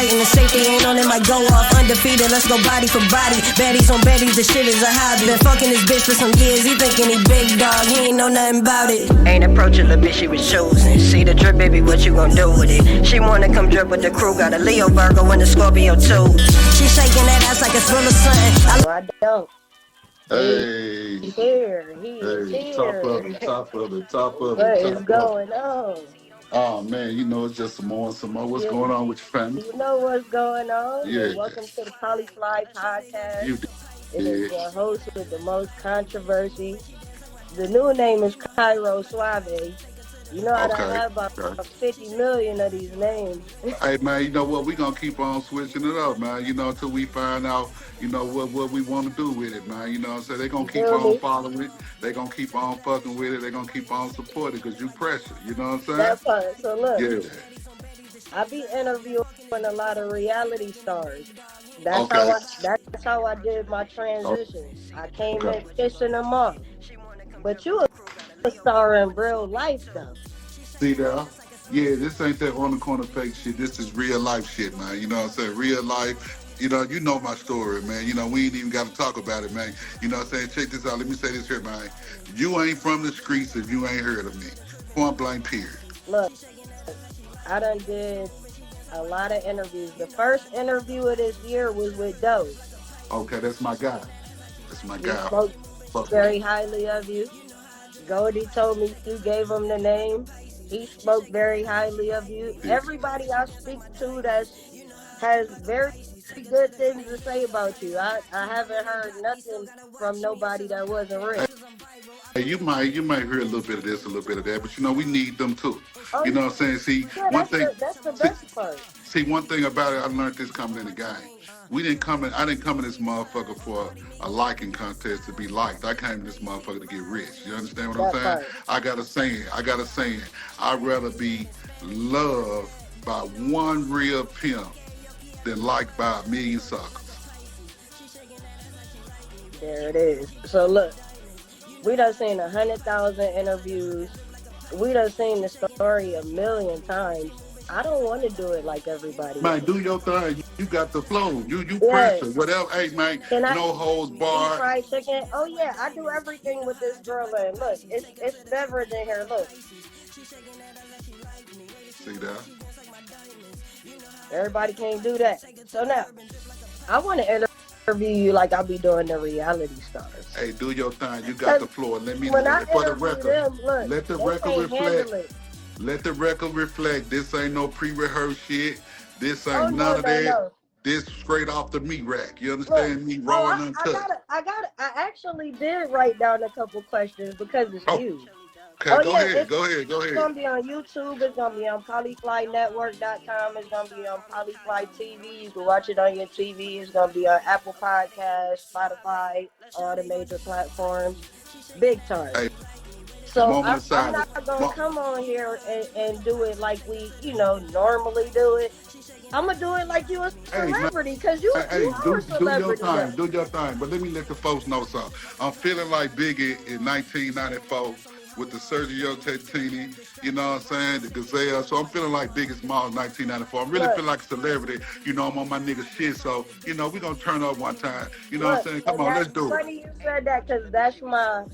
And the safety ain't on, it might go off. Undefeated, let's go body for body. Baddies on baddies, the shit is a hobby. Been fucking this bitch for some years, he thinking he big dog, he ain't know nothing about it. Ain't approaching the bitch, she was chosen. See the drip, baby, what you gon' do with it? She wanna come drip with the crew, got a Leo Virgo and a Scorpio too. She shaking that ass like a thriller something. I don't. Hey, he's here, he's here. Top of it. What is going on? Oh man, you know it's just some more. What's going on with your family? You know what's going on? Yeah. Welcome to the Polyfly podcast. You It is your host with the most controversy. The new name is Cairo Suave. You know, I done have about 50 million of these names. Hey man, you know what? We gonna keep on switching it up, man. You know, until we find out, you know, what we want to do with it, man. You know what I'm saying? They gonna keep on following it. They gonna keep on fucking with it. They gonna keep on supporting it because you pressure. You know what I'm saying? That's fine. So look, yeah. I be interviewing a lot of reality stars. That's how I did my transition. I came in fishing them off. But you a star in real life though. See there? Yeah, this ain't that on the corner fake shit. This is real life shit, man. You know what I'm saying? Real life. You know my story, man. You know, we ain't even got to talk about it, man. You know what I'm saying? Check this out. Let me say this here, man. You ain't from the streets if you ain't heard of me. Point blank, period. Look, I done did a lot of interviews. The first interview of this year was with Doe. Okay, that's my guy. That's my guy. Spoke very highly of you. Goldie told me you gave him the name. He spoke very highly of you. Yeah. Everybody I speak to that has very good things to say about you. I haven't heard nothing from nobody that wasn't real. Hey, you might hear a little bit of this, a little bit of that, but you know we need them too. Oh, you know what I'm saying? See, one thing. That's the best part. See, one thing about it, I learned this coming in the game. I didn't come in this motherfucker for a liking contest to be liked. I came in this motherfucker to get rich. You understand what I'm saying? Right. I got a saying. I'd rather be loved by one real pimp than liked by a million suckers. There it is. So look, we done seen 100,000 interviews. We done seen the story a million times. I don't want to do it like everybody. Man, do your thing. You got the flow. You pressure. Whatever. Hey, man, no holds barred. Fried chicken. Oh, yeah. I do everything with this girl. And look, it's beverage in here. Look. See that? Everybody can't do that. So now, I want to interview you like I'll be doing the reality stars. Hey, do your thing. You got the floor. Let me know. For the record. Let the record reflect. Let the record reflect. This ain't no pre-rehearsed shit. This ain't none of that. No. This straight off the meat rack. You understand me? Raw and uncut. I actually did write down a couple questions because it's you. Okay, go ahead. It's going to be on YouTube. It's going to be on polyflynetwork.com. It's going to be on Polyfly TV. You can watch it on your TV. It's going to be on Apple Podcasts, Spotify, all the major platforms. Big time. Hey. So I'm not going to come on here and do it like we, normally do it. I'm going to do it like you a celebrity because you are a celebrity. Do your thing. But let me let the folks know something. I'm feeling like Biggie in 1994 with the Sergio Tettini, you know what I'm saying, the Gazelle. So I'm feeling like Biggie Smalls in 1994. I'm really feeling like a celebrity. I'm on my nigga shit. So, we're going to turn up one time. You know what I'm saying? Come on, let's do it. It's funny you said that because that's my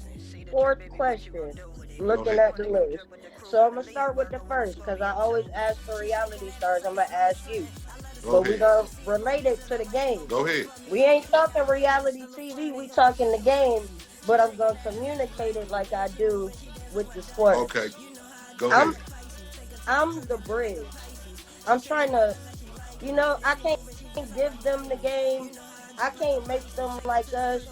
fourth question, looking at the list. So I'm going to start with the first because I always ask for reality stars. I'm going to ask you. But we're going to relate it to the game. Go ahead. We ain't talking reality TV. We talking the game. But I'm going to communicate it like I do with the sport. Okay. Go ahead. I'm the bridge. I'm trying to, I can't give them the game. I can't make them like us.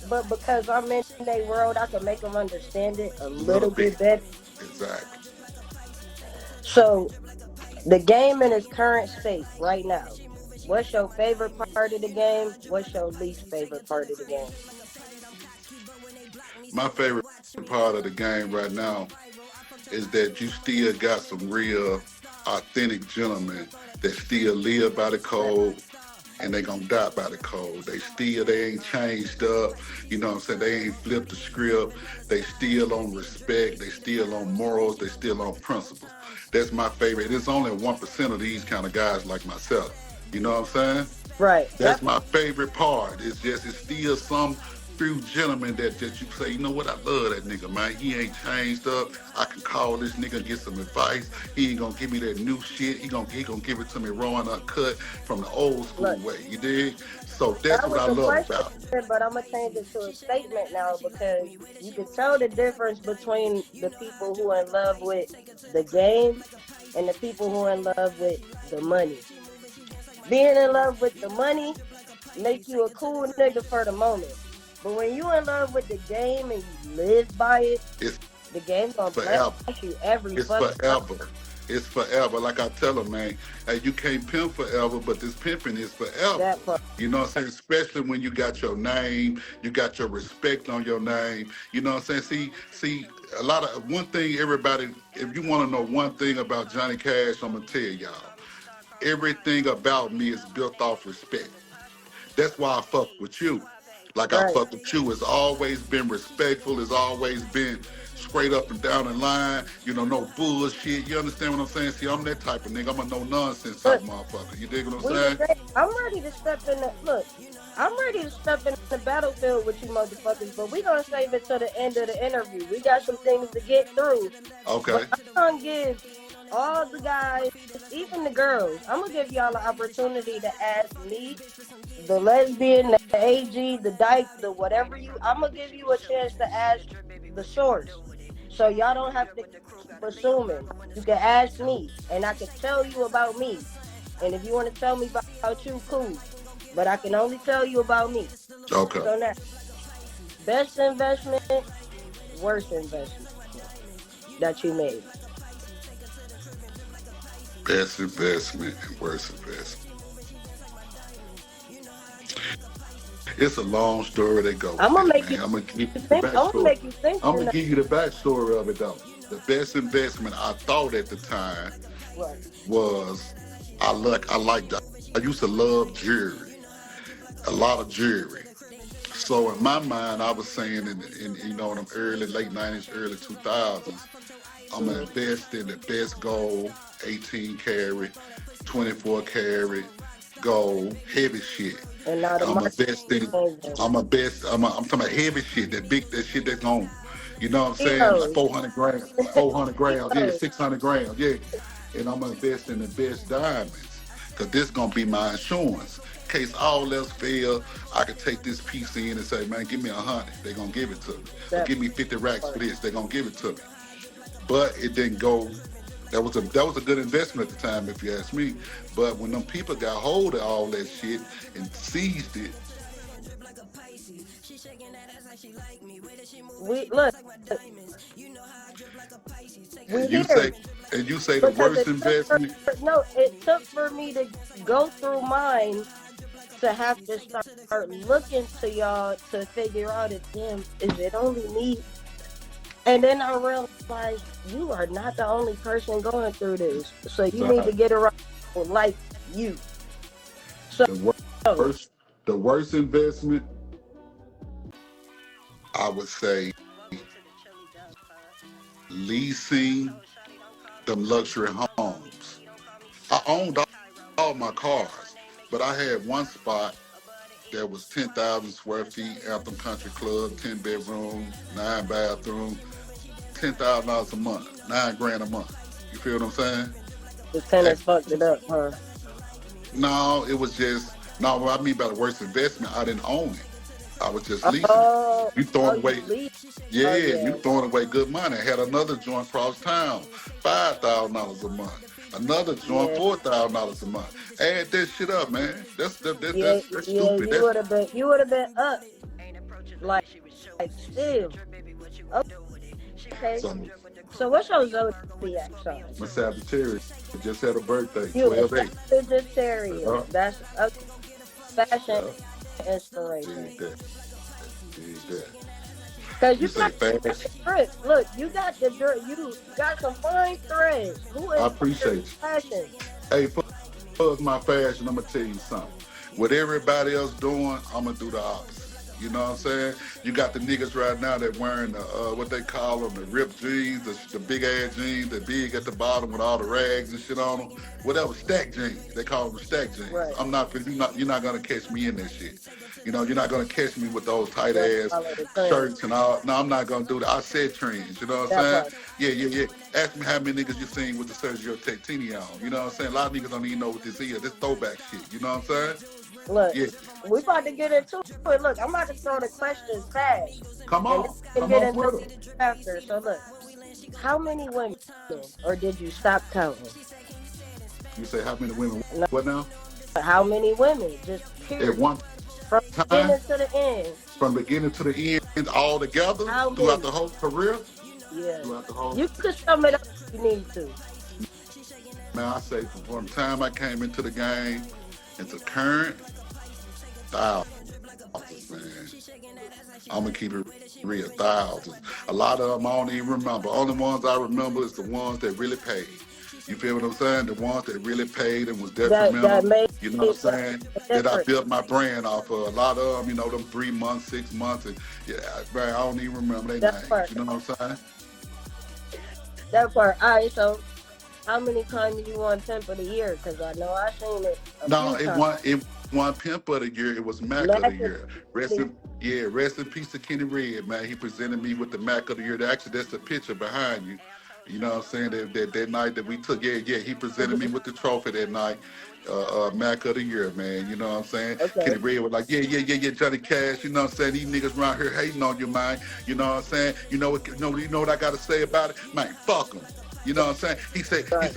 But because I'm in their world, I can make them understand it a little bit better. Exactly. So, the game in its current state right now. What's your favorite part of the game? What's your least favorite part of the game? My favorite part of the game right now is that you still got some real authentic gentlemen that still live by the code and they gonna die by the code. They ain't changed up, you know what I'm saying? They ain't flipped the script. They still on respect. They still on morals. They still on principles. That's my favorite. There's only 1% of these kind of guys like myself. You know what I'm saying? Right. That's my favorite part. It's still some few gentlemen that you say, you know what, I love that nigga, man. He ain't changed up. I can call this nigga and get some advice. He ain't gonna give me that new shit. He gonna give it to me raw and uncut from the old school Look, way. You dig? So that's that what was I a love question, about it. but I'm gonna change it to a statement now because you can tell the difference between the people who are in love with the game and the people who are in love with the money. Being in love with the money make you a cool nigga for the moment. But when you in love with the game and you live by it, It's the game gonna bless forever. you every It's fucking time. forever. It's forever. Like I tell them, man, hey, you can't pimp forever, but this pimping is forever. That part. You know what I'm saying? Especially when you got your name, you got your respect on your name. You know what I'm saying? See, a lot of one thing everybody, if you want to know one thing about Johnny Cash, I'm gonna tell y'all. Everything about me is built off respect. That's why I fuck with you. Like I Right. fuck with you. It's always been respectful. It's always been straight up and down the line. You know, no bullshit. You understand what I'm saying? See, I'm that type of nigga. I'm a no nonsense type Look, of motherfucker. You dig what I'm we the saying? same. I'm ready to step in the look. I'm ready to step in the battlefield with you motherfuckers, but we gonna save it to the end of the interview. We got some things to get through. Okay. But I'm gonna give all the guys, even the girls, I'm gonna give y'all an opportunity to ask me, the lesbian, the AG, the dyke, the whatever you. I'm gonna give you a chance to ask the source, so y'all don't have to keep assuming. You can ask me, and I can tell you about me. And if you want to tell me about you, cool. But I can only tell you about me. Okay. So now, best investment, worst investment that you made. Best investment and worst investment. It's a long story that goes I'm gonna there, make you man. I'm gonna give you the think. I'm gonna backstory. make you think. I'm gonna give you the backstory of it though. The best investment I thought at the time Right. was I used to love jewelry, a lot of jewelry. So in my mind, I was saying in you know in them early late '90s, early 2000s, I'm gonna Mm-hmm. invest in the best gold, 18 karat, 24 karat gold, heavy shit. And now the I'm a market best thing. changing. I'm talking about heavy shit, that shit that's on. You know what I'm saying? Like Kilos. 400 grams, 400 grams, yeah, Kilos. 600 grams, yeah. And I'm gonna invest in the best diamonds, cause this gonna be my insurance. In case all else fail, I could take this piece in and say, man, give me 100. They gonna give it to me. Or That give me 50 racks for part. this. They gonna give it to me. But it didn't go. That was a good investment at the time, if you ask me. But when them people got hold of all that shit and seized it, We look. We and you here say and you say the because worst it took for investment, no. It took for me to go through mine to have to start looking to y'all to figure out if damn is it only me. And then I realized you are not the only person going through this. So you need uh, to get around people like you. So the worst the worst investment, I would say leasing them luxury homes. I owned all my cars, but I had one spot that was 10,000 square feet, Anthem Country Club, 10 bedroom, 9 bathroom, $10,000 a month, 9 grand a month. You feel what I'm saying? the And tenants fucked it up, huh? no, it was just no. What I mean by the worst investment, I didn't own it. I was just leasing it. Oh, You oh, throwing you away, leave. yeah, Oh you yeah, throwing away good money. I had another joint across town, $5,000 a month. Another joint, yeah, $4,000 a month. Add that shit up, man. yeah, That's yeah. stupid. You would have been up like still. Okay. So So what's your zodiac sign? my Sagittarius just had a birthday, You a 12/8. Sagittarius. Uh, That's a fashion uh, inspiration. did that, did that. Cause You you say got fast? the drip. Look, you got the drip. You got some fine threads. Who I inspires appreciate you. fashion? Hey, for my fashion, I'm gonna tell you something. What everybody else doing, I'm gonna do the opposite. You know what I'm saying? You got the niggas right now that wearing the what they call them, the ripped jeans, the big ass jeans, the big at the bottom with all the rags and shit on them. Whatever, stack jeans. They call them stack jeans. Right. You're not gonna catch me in that shit. You know, you're not gonna catch me with those tight Don't ass follow the trend. shirts and all. No, I'm not gonna do that. I said trends. You know what I'm That saying? part. Yeah. Ask me how many niggas you seen with the Sergio Tactini on. You know what I'm saying? A lot of niggas don't even know what this is. This throwback shit. You know what I'm saying? Look, Yeah. we about to get into it. Look, I'm about to throw the questions fast. Come And on. then we can Come get on into with it. it after. So look, how many women, or did you stop counting? You say how many women? No, What now? how many women? Just At period. one From time, beginning to the end. from beginning to the end, all together How throughout many? the whole career, Yeah. throughout the whole. You could sum it up if you need to. Man, I say from the time I came into the game into current, thousands, man. I'm gonna keep it real, thousands. A lot of them I don't even remember. Only ones I remember is the ones that really paid. You feel what I'm saying? The ones that really paid and was That detrimental. made You know what I'm saying? a That I difference. built my brand off of. A lot of them, you know, them 3 months, 6 months, and yeah, man, I don't even remember their That names. part. You know what I'm saying? That part. All right. So, how many times you won Pimp of the Year? Because I know I seen it a No, few times. it won Pimp of the Year. It was Mac of Mac the of Year. the Rest in peace to Kenny Red, man. He presented me with the Mac of the Year. Actually, that's the picture behind you. You know what I'm saying? That night that we took, he presented me with the trophy that night. Mac of the Year, man. You know what I'm saying? Okay. Kenny Red was like, yeah, Johnny Cash. You know what I'm saying? These niggas around here hating on you, man. You know what I'm saying? You know what I got to say about it? Man, fuck them. You know what I'm saying? He said, Right.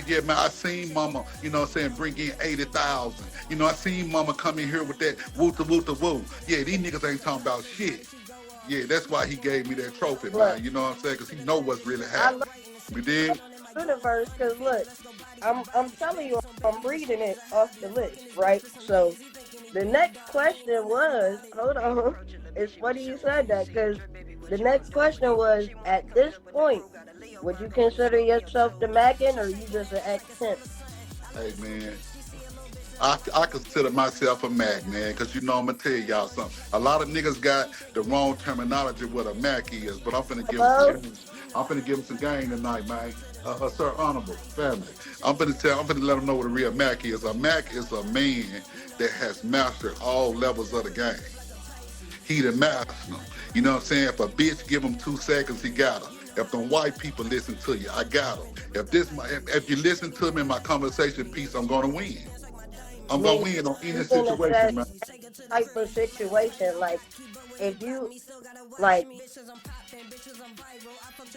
yeah, man. I seen mama, you know what I'm saying, bring in 80,000. You know, I seen mama come in here with that woo. Yeah, these niggas ain't talking about shit. Yeah, that's why he gave me that trophy, Look, man. You know what I'm saying? Because he know what's really I love happening. You dig? the universe because look, I'm telling you, I'm reading it off the list, right? So the next question was, hold on, it's funny you said that because the next question was, at this point, would you consider yourself the Mackin or you just an ex-pimp? Hey, man. I consider myself a Mac, man, because you know I'm gonna tell y'all something. A lot of niggas got the wrong terminology what a Mac is, but I'm finna give them some Hello? game. I'm finna give them some game tonight, man. Sir Honorable family. I'm finna let them know what a real Mac is. A Mac is a man that has mastered all levels of the game. He the master them. You know what I'm saying? If a bitch give him 2 seconds, he got her. If them white people listen to you, I got them. If you listen to me in my conversation piece, I'm gonna win. I'm gonna Meaning win on any you can situation, assess man. type of situation, like if you like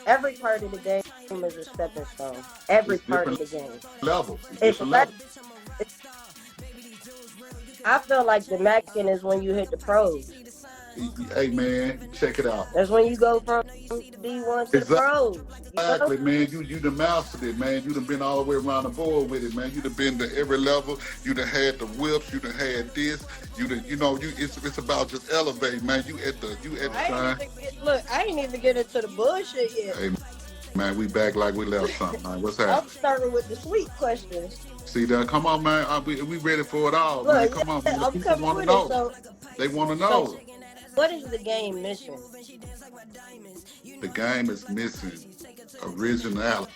every part of the game is a stepping stone. Every It's part of different the game. levels. It's It's different less, levels. I feel like the Mackin is when you hit the pros. Hey, man, check it out. That's when you go from D1 to the pros. You know? Exactly, man. You done mastered it, man. You done been all the way around the board with it, man. You done been to every level. You done had the whips. You done had this. It's about just elevate, man. You at the time. I ain't even get into the bullshit yet. Hey, man, we back like we left something, man. What's I'm happening? starting with the sweet questions. See that? Come on, man. We ready for it all, man. Look, Come on, man. The I'm people coming want to with it. know. They want to So know. what is the game missing? The game is missing originality,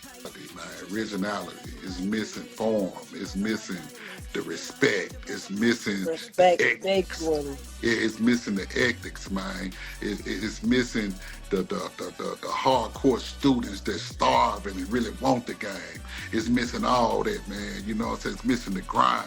man. Originality is missing form. It's missing the respect. It's missing Respect, the big ethics. one. It's missing the ethics, man. It's missing the hardcore students that starve and really want the game. It's missing all that, man. You know what I'm saying? It's missing the grind.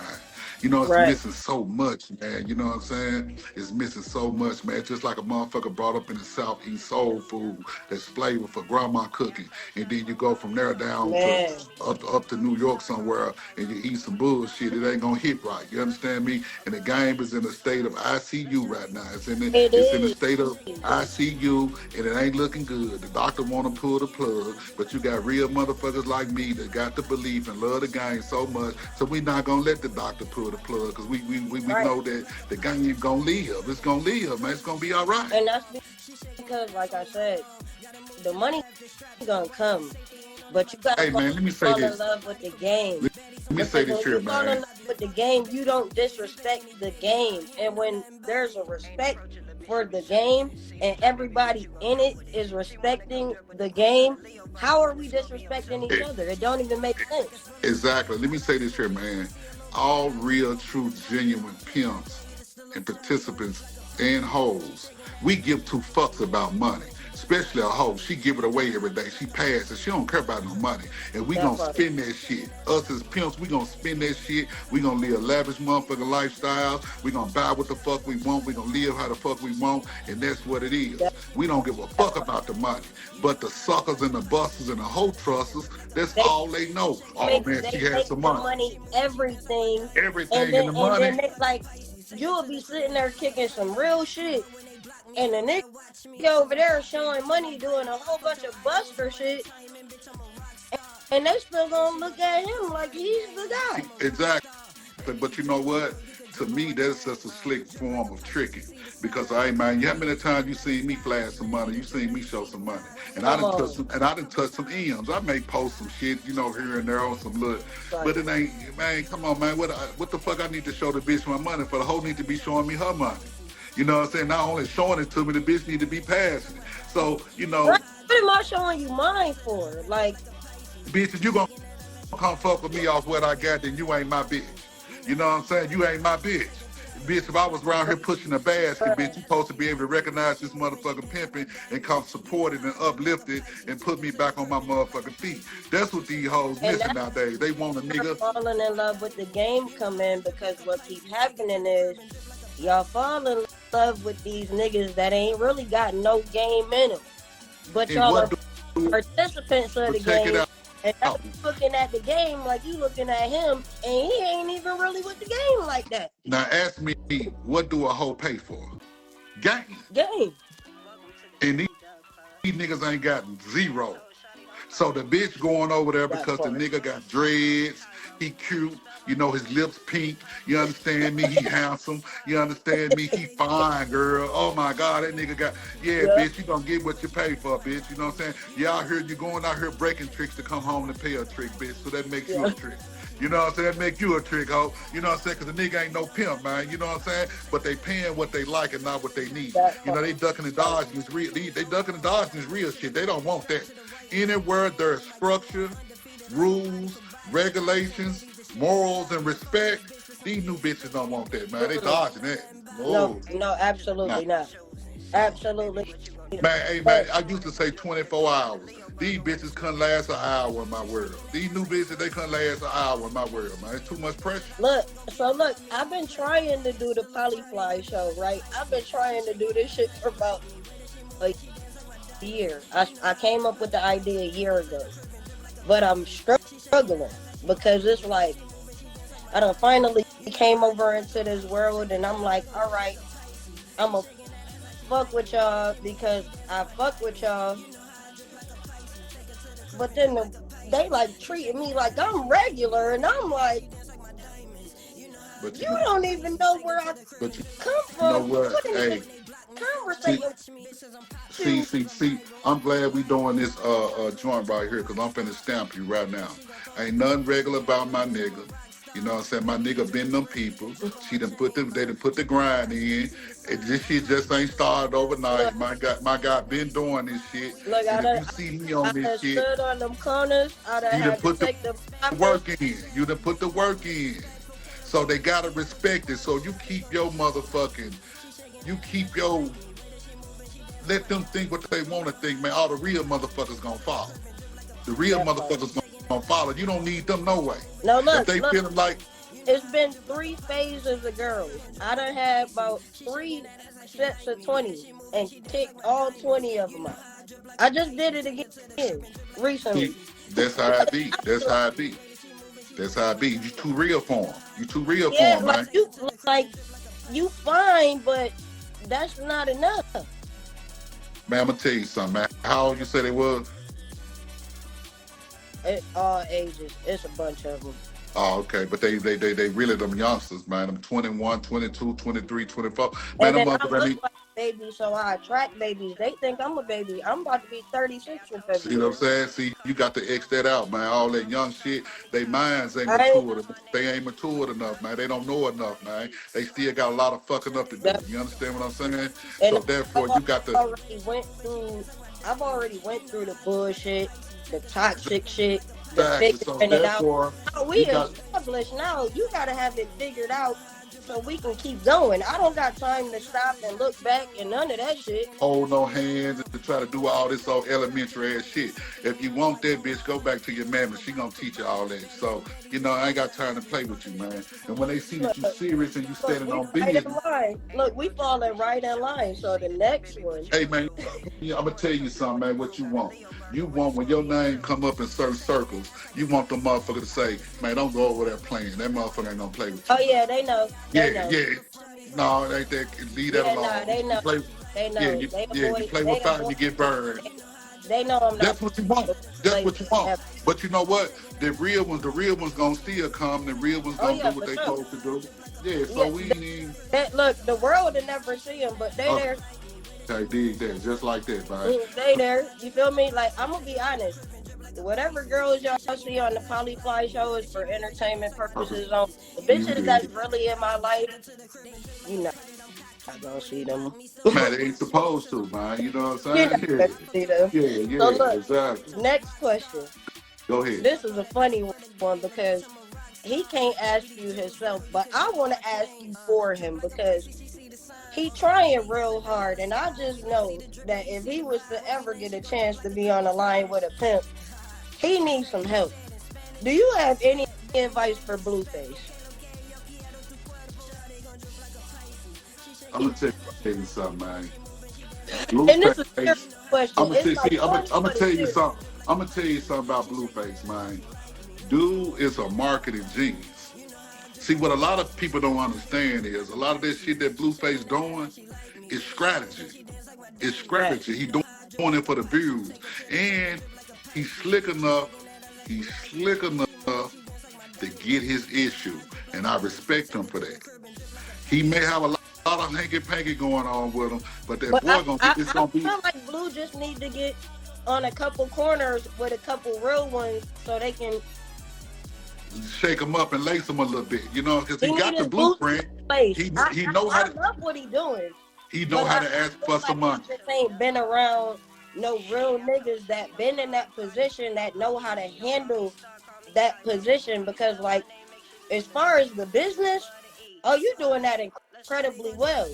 You know, it's Right. missing so much, man. You know what I'm saying? It's missing so much, man. Just like a motherfucker brought up in the South eating soul food that's flavor for grandma cooking. And then you go from there down Man. to up to New York somewhere and you eat some bullshit. It ain't gonna hit right. You understand me? And the game is in a state of ICU right now. It's in a state of ICU and it ain't looking good. The doctor wanna pull the plug, but you got real motherfuckers like me that got the belief and love the game so much. So we not gonna let the doctor pull the plug because we Right. know that the game gonna live. It's gonna live, man. It's gonna be all right. And that's because, like I said, the money gonna come, but you gotta Hey, man, let me say fall in this. love with the game. Let me say this here, When you fall in man. love with the game, you don't disrespect the game, and when there's a respect for the game and everybody in it is respecting the game, how are we disrespecting each other? It don't even make sense. Exactly. Let me say this here, man. All real, true, genuine pimps and participants and hoes, we give two fucks about money. Especially a hoe. She give it away every day. She passes. She don't care about no money. And we That gonna part. spend that shit. Us as pimps, we gonna spend that shit. We gonna live lavish motherfucking lifestyles. We gonna buy what the fuck we want. We gonna live how the fuck we want. And that's what it is. That, We don't give a that fuck part. about the money. But the suckers and the busters and the hoe trusters, that's They all they know. Oh man, she had make some the money. money everything, Everything in the and money. then they like you'll be sitting there kicking some real shit, and the nigga over there showing money doing a whole bunch of buster shit, and they still gonna look at him like he's the guy. Exactly. But you know what? To me, that's just a slick form of tricking. Because I ain't mind you how many times you seen me flash some money, you seen me show some money. And Come on, I done touch some M's. I may post some shit, here and there on some look. right? But it ain't, man, come on, man. What the fuck I need to show the bitch my money for? The hoe need to be showing me her money. You know what I'm saying? Not only showing it to me, the bitch need to be passing it. So, Right? What am I showing you mine for? Like, bitch, if you gonna come fuck with me off what I got, then you ain't my bitch. You know what I'm saying? You ain't my bitch. Bitch, if I was around here pushing a basket, bitch, you supposed to be able to recognize this motherfucking pimping and come support it and uplift it and put me back on my motherfucking feet. That's what these hoes and missing that's nowadays. They want a where nigga. falling in love with the game come in, because what keeps happening is y'all fall in love with these niggas that ain't really got no game in them, but And y'all what are do participants of the check it game. out. And y'all looking at the game like you looking at him, and he ain't even really with the game like that. Now ask me, what do a hoe pay for? Game. Game. And these niggas ain't got zero. So the bitch going over there That because the part. nigga got dreads, he cute, his lips pink, you understand me, he handsome, you understand me, he fine, girl. Oh my God, that nigga got, yeah, Yeah. bitch, you gonna get what you pay for, bitch, you know what I'm saying? You going out here breaking tricks to come home and pay a trick, bitch, so that makes you Yeah. a trick. You know what I'm saying? That make you a trick, hoe. You know what I'm saying? Because the nigga ain't no pimp, man. You know what I'm saying? But they paying what they like and not what they need. That part. They ducking and dodging this real. They ducking and dodging this real shit. They don't want that. Anywhere there's structure, rules, regulations, morals, and respect, these new bitches don't want that, man. They dodging that. No, No. no, absolutely Nah. not. Absolutely. Man, hey man, But I used to say 24 hours. These bitches couldn't last an hour in my world. These new bitches, they couldn't last an hour in my world, man. It's too much pressure. look, I've been trying to do the Polyfly show, right? I've been trying to do this shit for about a year. I came up with the idea a year ago, but I'm struggling because it's like I done finally came over into this world, and I'm like, all right, I'm a fuck with y'all because I fuck with y'all, but then they like treating me like I'm regular, and I'm like, But you you, don't even know where I but you come know from. what? What is Hey, this see, conversation see, to? see, see. I'm glad we doing this joint right here because I'm finna stamp you right now. Ain't nothing regular about my nigga. You know what I'm saying? My nigga been them people. They done put the grind in. This shit just ain't started overnight. Look, My guy been doing this shit. look, And if you see me on I this done shit, stood on them corners. I done you done had to put the take the profit. work in. You done put the work in. So they gotta respect it. So you keep your motherfucking, you keep your, let them think what they want to think, man. All the real motherfuckers gonna follow. The real That part. motherfuckers gonna follow. You don't need them no way. No, If look, they look. feeling like, It's been 3 phases of girls. I done had about 3 sets of 20 and kicked all 20 of them out. I just did it again recently. see, that's how I be. That's how I be. That's how I be. You too real for them. You too real Yeah, for them, man. like you fine, but that's not enough. Man, I'm gonna tell you something, man. How old you say they was? All ages. It's a bunch of them. Oh, okay. But they really them youngsters, man. Them 21, 22, 23, 24. Man, And them then I motherfuckers look need, like baby, so I attract babies. They think I'm a baby. I'm about to be 36 in See what I'm February. saying? See, you got to X that out, man. All that young shit, they minds ain't I ain't matured. They ain't matured enough, man. They don't know enough, man. They still got a lot of fucking up to do. that, You understand what I'm saying? and So I've therefore, you got to already went through. I've already went through the bullshit, the toxic shit, the exactly. So figuring it out. therefore, Now we you got established. Now you gotta have it figured out so we can keep going. I don't got time to stop and look back and none of that shit. hold no hands and try to do all this old elementary ass shit. If you want that bitch, go back to your mammy. She gonna teach you all that. So, I ain't got time to play with you, man. And when they see that you Look, serious and you look, standing we on right in business, line. Look, we falling right in line. So the next one, hey man, I'm gonna tell you something, man. What you want? You want when your name come up in certain circles, you want the motherfucker to say, "Man, don't go over there playing. That motherfucker ain't gonna play with oh you." yeah, they know, they Yeah, know. yeah. No, it ain't that. Leave that Yeah, nah, alone. they You know, play, they yeah, know. you play They with fire, avoid you get me. burned. They know I'm not That's what you want. the That's play what you with want. ever. But you know what? The real ones gonna still come. The real ones Oh gonna do yeah, what for they sure. supposed to do. Yeah, so Yeah, we ain't even. look, the world will never see them, but they Okay, there. I dig that. Just like that, man. They there. You feel me? Like I'm gonna be honest. Whatever girls y'all see on the Polyfly show is for entertainment Okay, purposes. On the you bitches that's dig. really in my life, you not gonna see them. Man, they ain't supposed to, man. You know what You're I'm not saying? gonna see them. Yeah, yeah, So yeah, look, exactly. next question. Go ahead. This is a funny one because he can't ask you himself, but I want to ask you for him because he trying real hard, and I just know that if he was to ever get a chance to be on the line with a pimp, he needs some help. Do you have any advice for Blueface? I'm gonna tell you something, man. And this is a serious Blueface. question. I'm gonna It's tell like see. funny, I'm gonna but tell it's you serious. something. I'm gonna tell you something about Blueface, man. Dude is a marketing genius. See, what a lot of people don't understand is a lot of this shit that Blueface doing is strategy. It's Right. strategy. He doing it for the views, and he's slick enough. He's slick enough to get his issue, and I respect him for that. He may have a lot of hanky panky going on with him, but that But boy gonna be. It's I gonna be feel like Blue just need to get on a couple corners with a couple real ones so they can. shake him up and lace him a little bit, because he He need got the his boots blueprint. place. He know how I to love what he doing, he know but how I to ask feel for like some he money. just ain't been around no real niggas that been in that position that know how to handle that position because like as far as the business, oh you doing that incredibly well.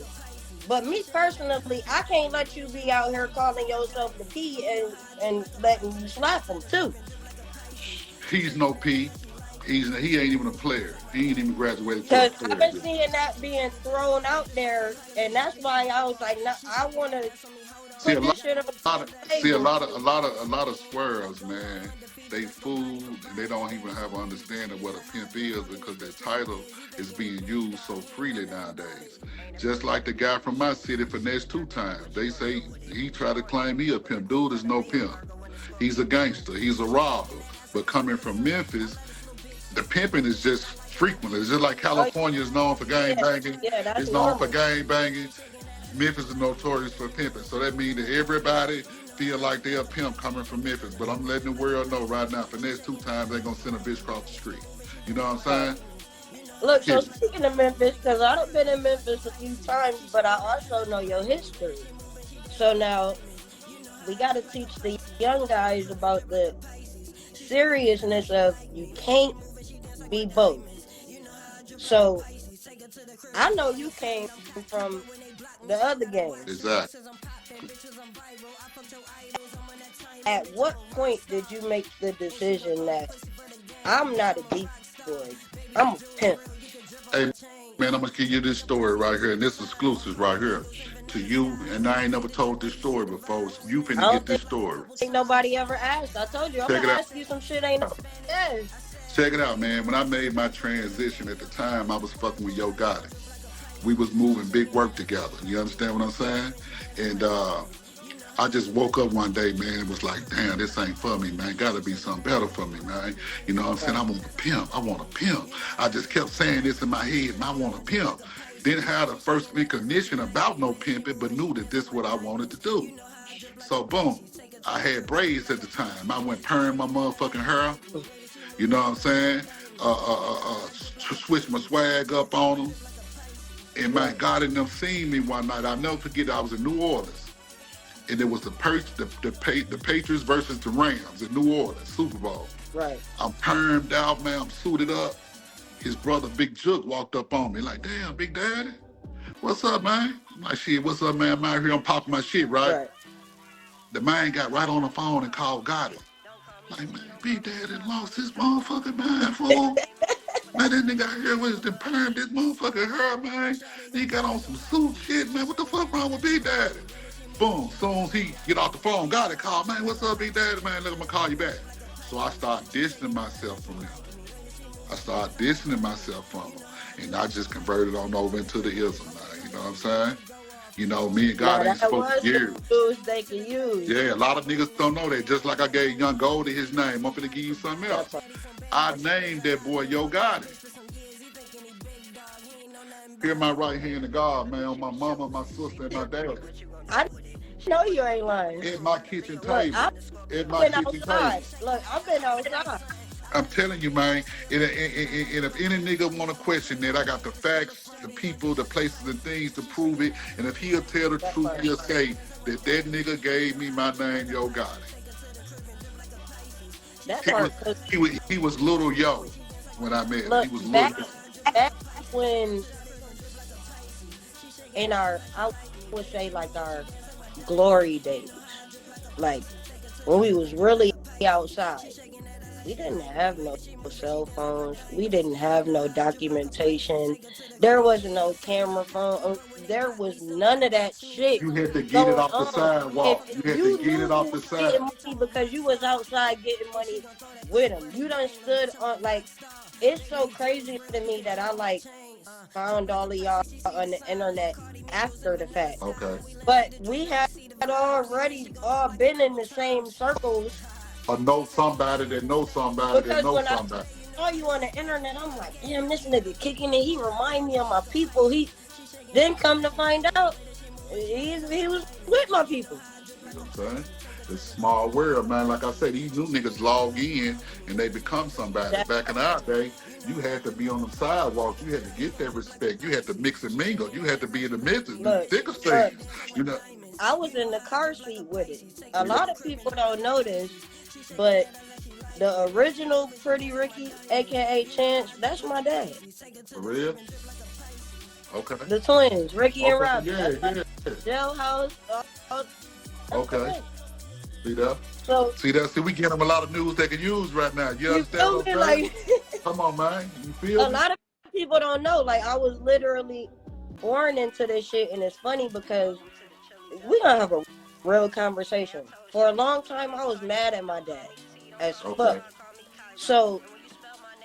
But me personally, I can't let you be out here calling yourself the P and letting you slap them too. He's no P. He ain't even a player. He ain't even graduated to a Cause I've player been yet. seeing that being thrown out there, and that's why I was like, no, I want to See put this shit on the see table. a lot of squirrels, man. They fool and they don't even have an understanding of what a pimp is because their title is being used so freely nowadays. Just like the guy from my city finessed 2 times. They say he tried to claim he a pimp. Dude is no pimp. He's a gangster. He's a robber. But coming from Memphis, the pimping is just frequent. It's just like Oh California is known for gang yeah, banging. yeah, that's It's known for normal. gang banging. Memphis is notorious for pimping. So that means that everybody feel like they're a pimp coming from Memphis. But I'm letting the world know right now, for the next 2 times, they're going to send a bitch across the street. You know what Uh, I'm saying? Look, so Period. speaking of Memphis, because I've been in Memphis a few times, but I also know your history. So now we got to teach the young guys about the seriousness of you can't be both. So I know you came from the other game. Exactly. At what point did you make the decision that I'm not a decoy, I'm a pimp? Hey, man, I'm going to give you this story right here, and this exclusive right here to you. And I ain't never told this story before. So you I finna don't get think this story. nobody ever asked. I told you I'm Check gonna it out. ask you some shit ain't nobody asked. Check it out, man. When I made my transition at the time, I was fucking with Yo Gotti. We was moving big work together. You understand what I'm saying? And I just woke up one day, man, and was like, damn, this ain't for me, man. Gotta be something better for me, man. You know what I'm saying? Right. I want a pimp. I want a pimp. I just kept saying this in my head, and I want a pimp. Didn't have the first recognition about no pimping, but knew that this is what I wanted to do. So boom, I had braids at the time. I went perm my motherfucking hair. You know what I'm saying? Switch my swag up on them. And my God and them seen me one night. I'll never forget. I was in New Orleans, and it was the Patriots versus the Rams in New Orleans Super Bowl. Right. I'm permed out, man. I'm suited up. His brother, Big Jook, walked up on me like, "Damn, Big Daddy, what's up, man?" I'm like, "Shit, what's up, man? I'm out here. I'm popping my shit, right?" The man got right on the phone and called Gotti. Like, man, Big Daddy lost his motherfucking mind, fool. Man, this nigga out here was the perm this motherfucking hair, man. He got on some suit shit, man. What the fuck wrong with Big Daddy? Boom, soon as he get off the phone, Gotti called, man, what's up, Big Daddy, man? Look, I'm gonna call you back. So I started distancing myself from him. And I just converted on over into the ism, man. You know what I'm saying? You know, me and God ain't spoke for years. They can use. Yeah, a lot of niggas don't know that. Just like I gave Young Goldie his name, I'm finna give you something else. I named that boy Yo Gotti. Here my right hand of God, man, on my mama, my sister, and my dad. I know you ain't lying. At my kitchen table. Look, I've been outside. Look, I've been outside. I'm telling you, man, and if any nigga want to question that, I got the facts, the people, the places and things to prove it. And if he'll tell the truth, he'll say that nigga gave me my name, Yo Gotti. He was little Yo when I met him. Look, He was little. Back when in our, I would say like our glory days, like when we was really outside. We didn't have no cell phones. We didn't have no documentation. There was no camera phone. There was none of that shit. You had to get it off the sidewalk. You had to get it off the sidewalk. Because you was outside getting money with them. You done stood on, like, it's so crazy to me that I, like, found all of y'all on the internet after the fact. Okay. But we had already all been in the same circles. Or know somebody that knows somebody because that knows when somebody. I saw you on the internet, I'm like, damn, this nigga kicking it. He remind me of my people. He didn't come to find out. He was with my people. You know what I'm saying? It's a small world, man. Like I said, these new niggas log in and they become somebody. Back in our day, you had to be on the sidewalks. You had to get that respect. You had to mix and mingle. You had to be in the midst of the thicker things. You know. I was in the car seat with it. A lot of people don't know this, but the original Pretty Ricky, aka Chance, that's my dad. For real? Okay. The twins, Ricky and Robbie. Yeah. Jailhouse. Okay. See that? So, see, we get them a lot of news they can use right now. You understand what I'm saying? Come on, man. You feel me? A lot of people don't know. Like, I was literally born into this shit, and it's funny because we gonna have a real conversation. For a long time, I was mad at my dad as fuck. So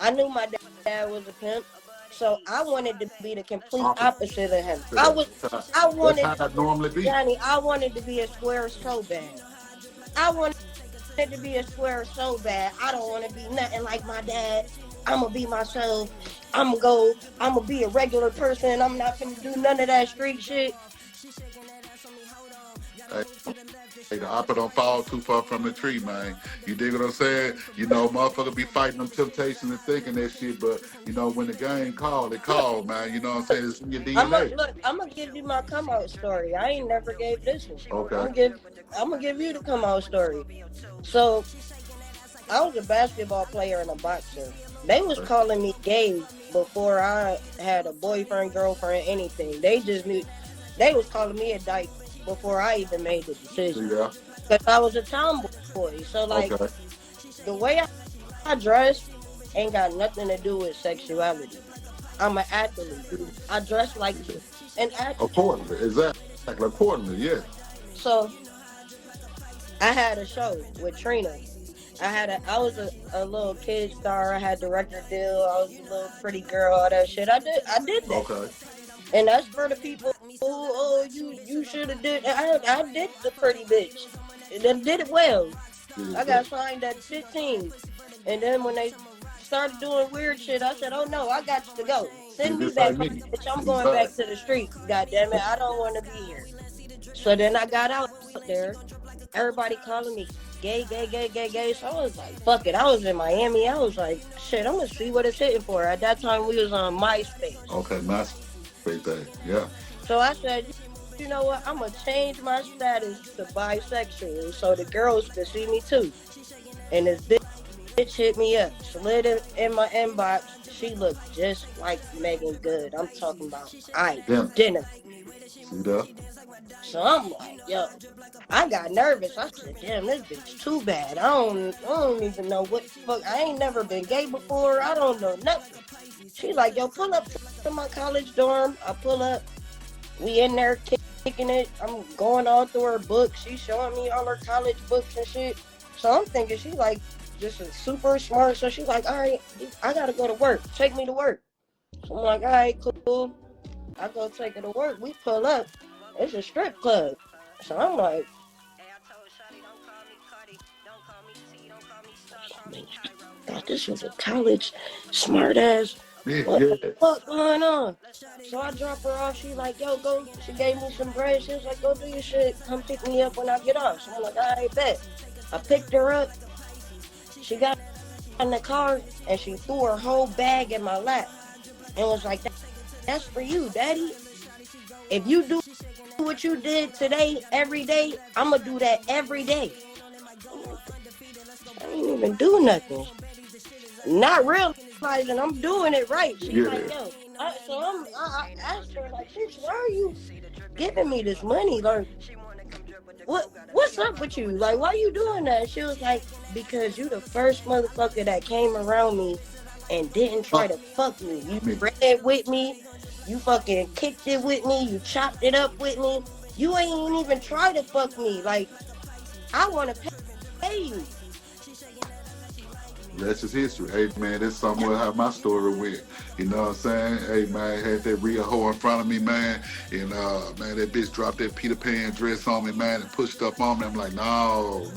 I knew my dad was a pimp. So I wanted to be the complete opposite of him. I wanted to be a square so bad. I wanted to be a square so bad. I don't want to be nothing like my dad. I'm gonna be myself. I'm gonna be a regular person. I'm not gonna do none of that street shit. Hey, the apple don't fall too far from the tree, man. You dig what I'm saying? You know, motherfuckers be fighting them temptations and thinking that shit, but, you know, when the game called, it called, man. You know what I'm saying? It's in your DNA. I'm going to give you my come-out story. I ain't never gave this one. Okay. I'm going to give you the come-out story. So, I was a basketball player and a boxer. They was calling me gay before I had a boyfriend, girlfriend, anything. They just knew. They was calling me a dyke before I even made the decision. Yeah. Because I was a tomboy. So, like, the way I dress ain't got nothing to do with sexuality. I'm an athlete. I dress like an athlete. Accordingly, exactly. Accordingly, yeah. So, I had a show with Trina. I was a little kid star. I had the record deal. I was a little pretty girl, all that shit. I did that. Okay. And that's for the people who, you should have did. I did the pretty bitch. And did it well. Yeah. I got signed at 15. And then when they started doing weird shit, I said, oh no, I got to go. Send me Just back like home, me. bitch. I'm going Exactly. back to the streets. God damn it. I don't want to be here. So then I got out there. Everybody calling me gay, gay, gay, gay, gay. So I was like, fuck it. I was in Miami. I was like, shit, I'm gonna see what it's hitting for. At that time we was on MySpace. Okay, nice. Great thing. Yeah. So I said, you know what? I'm gonna change my status to bisexual so the girls can see me too. And this bitch hit me up, slid in my inbox. She looked just like Megan Good. I'm talking about Damn. identical. See that? So I'm like, yo, I got nervous. I said, damn, this bitch too bad. I don't even know what the fuck. I ain't never been gay before. I don't know nothing. She like, yo, pull up to my college dorm. I pull up. We in there kicking it. I'm going all through her books. She showing me all her college books and shit. So I'm thinking she like just a super smart. So she's like, all right, I gotta go to work. Take me to work. So I'm like, all right, cool. I go take her to work. We pull up. It's a strip club. So I'm like, thought this was a college smart ass. Yeah, What yeah. the fuck going on? So I drop her off. She like, yo, go. She gave me some bread. She was like, go do your shit. Come pick me up when I get off. So I'm like, all right, bet. I picked her up. She got in the car and she threw her whole bag in my lap and was like, that's for you, daddy. If you do what you did today, every day, I'm going to do that every day. I ain't even do nothing. Not realizing I'm doing it right. She's like, yo. I asked her, like, bitch, why are you giving me this money? Like, what's up with you? Like, why you doing that? She was like, because you the first motherfucker that came around me and didn't try to fuck me. You read with me. You fucking kicked it with me. You chopped it up with me. You ain't even try to fuck me. Like, I want to pay you. That's just history. Hey, man, that's somewhere how my story went. You know what I'm saying? Hey, man, I had that real hoe in front of me, man. And, man, that bitch dropped that Peter Pan dress on me, man, and pushed up on me. I'm like, no.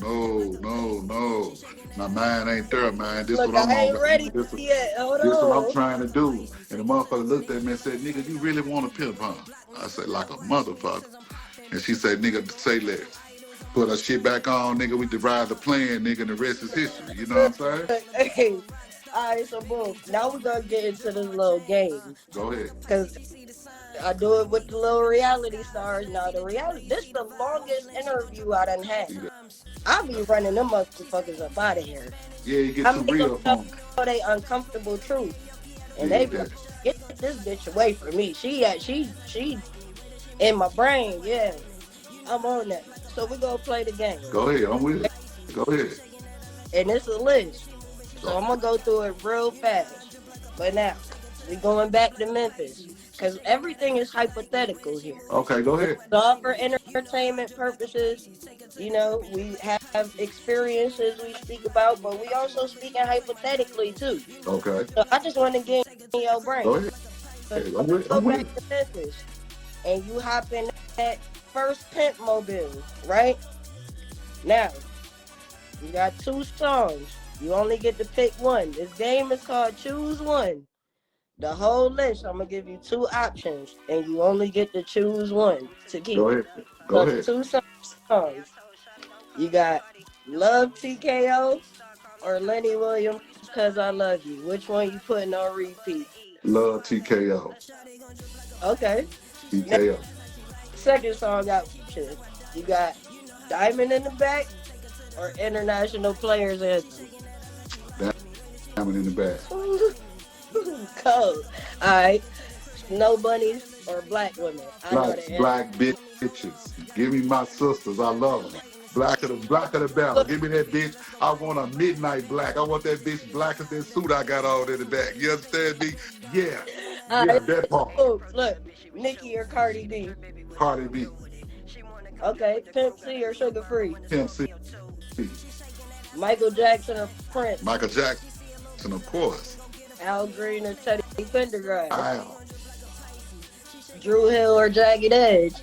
My mind ain't there, man. This Look, what I'm I on. ain't ready yet. Hold This what I'm on. trying to do. And the motherfucker looked at me and said, nigga, you really want a pimp, huh? I said, like a motherfucker. And she said, nigga, say less. Put her shit back on, nigga. We derived the plan, nigga, and the rest is history. You know what I'm saying? Hey, all right, so boom. Now we're going to get into this little game. Go ahead. Because I do it with the little reality stars. Now, this is the longest interview I done had. I be running them motherfuckers up out of here. Yeah, you get too real for them. They uncomfortable truth. And they be like, get this bitch away from me. She in my brain, yeah. I'm on that. So we're going to play the game. Go ahead, I'm with it. Go ahead. And it's a list. So I'm going to go through it real fast. But now, we going back to Memphis. Because everything is hypothetical here. Okay, go ahead. It's all for entertainment purposes. You know, we have experiences we speak about, but we also speaking hypothetically too. Okay. So I just want to get in your brain. Go ahead. So hey, go back to Memphis, and you hop in that first pimp mobile, right? Now, you got 2 songs. You only get to pick one. This game is called Choose One. The whole list, I'm going to give you 2 options, and you only get to choose one to keep. Go ahead. Go ahead. 2 songs. You got Love TKO or Lenny Williams, Cause I Love You. Which one you putting on repeat? Love TKO. Okay. TKO. Now, second song option. You got Diamond in the Back or International Players Anthem? Diamond in the Back. Cold. Alright. Snow Bunnies or Black Women? Black bitches. Give me my sisters. I love them. Black of the battle. Give me that bitch. I want a midnight black. I want that bitch black as that suit I got on in the back. You understand me? Yeah. Yeah, that part. Look, Nicki or Cardi B? Cardi B. Okay. Pimp C or Sugar Free? Pimp C. Michael Jackson or Prince? Michael Jackson, of course. Al Green or Teddy Pendergrass? Al. Drew Hill or Jagged Edge?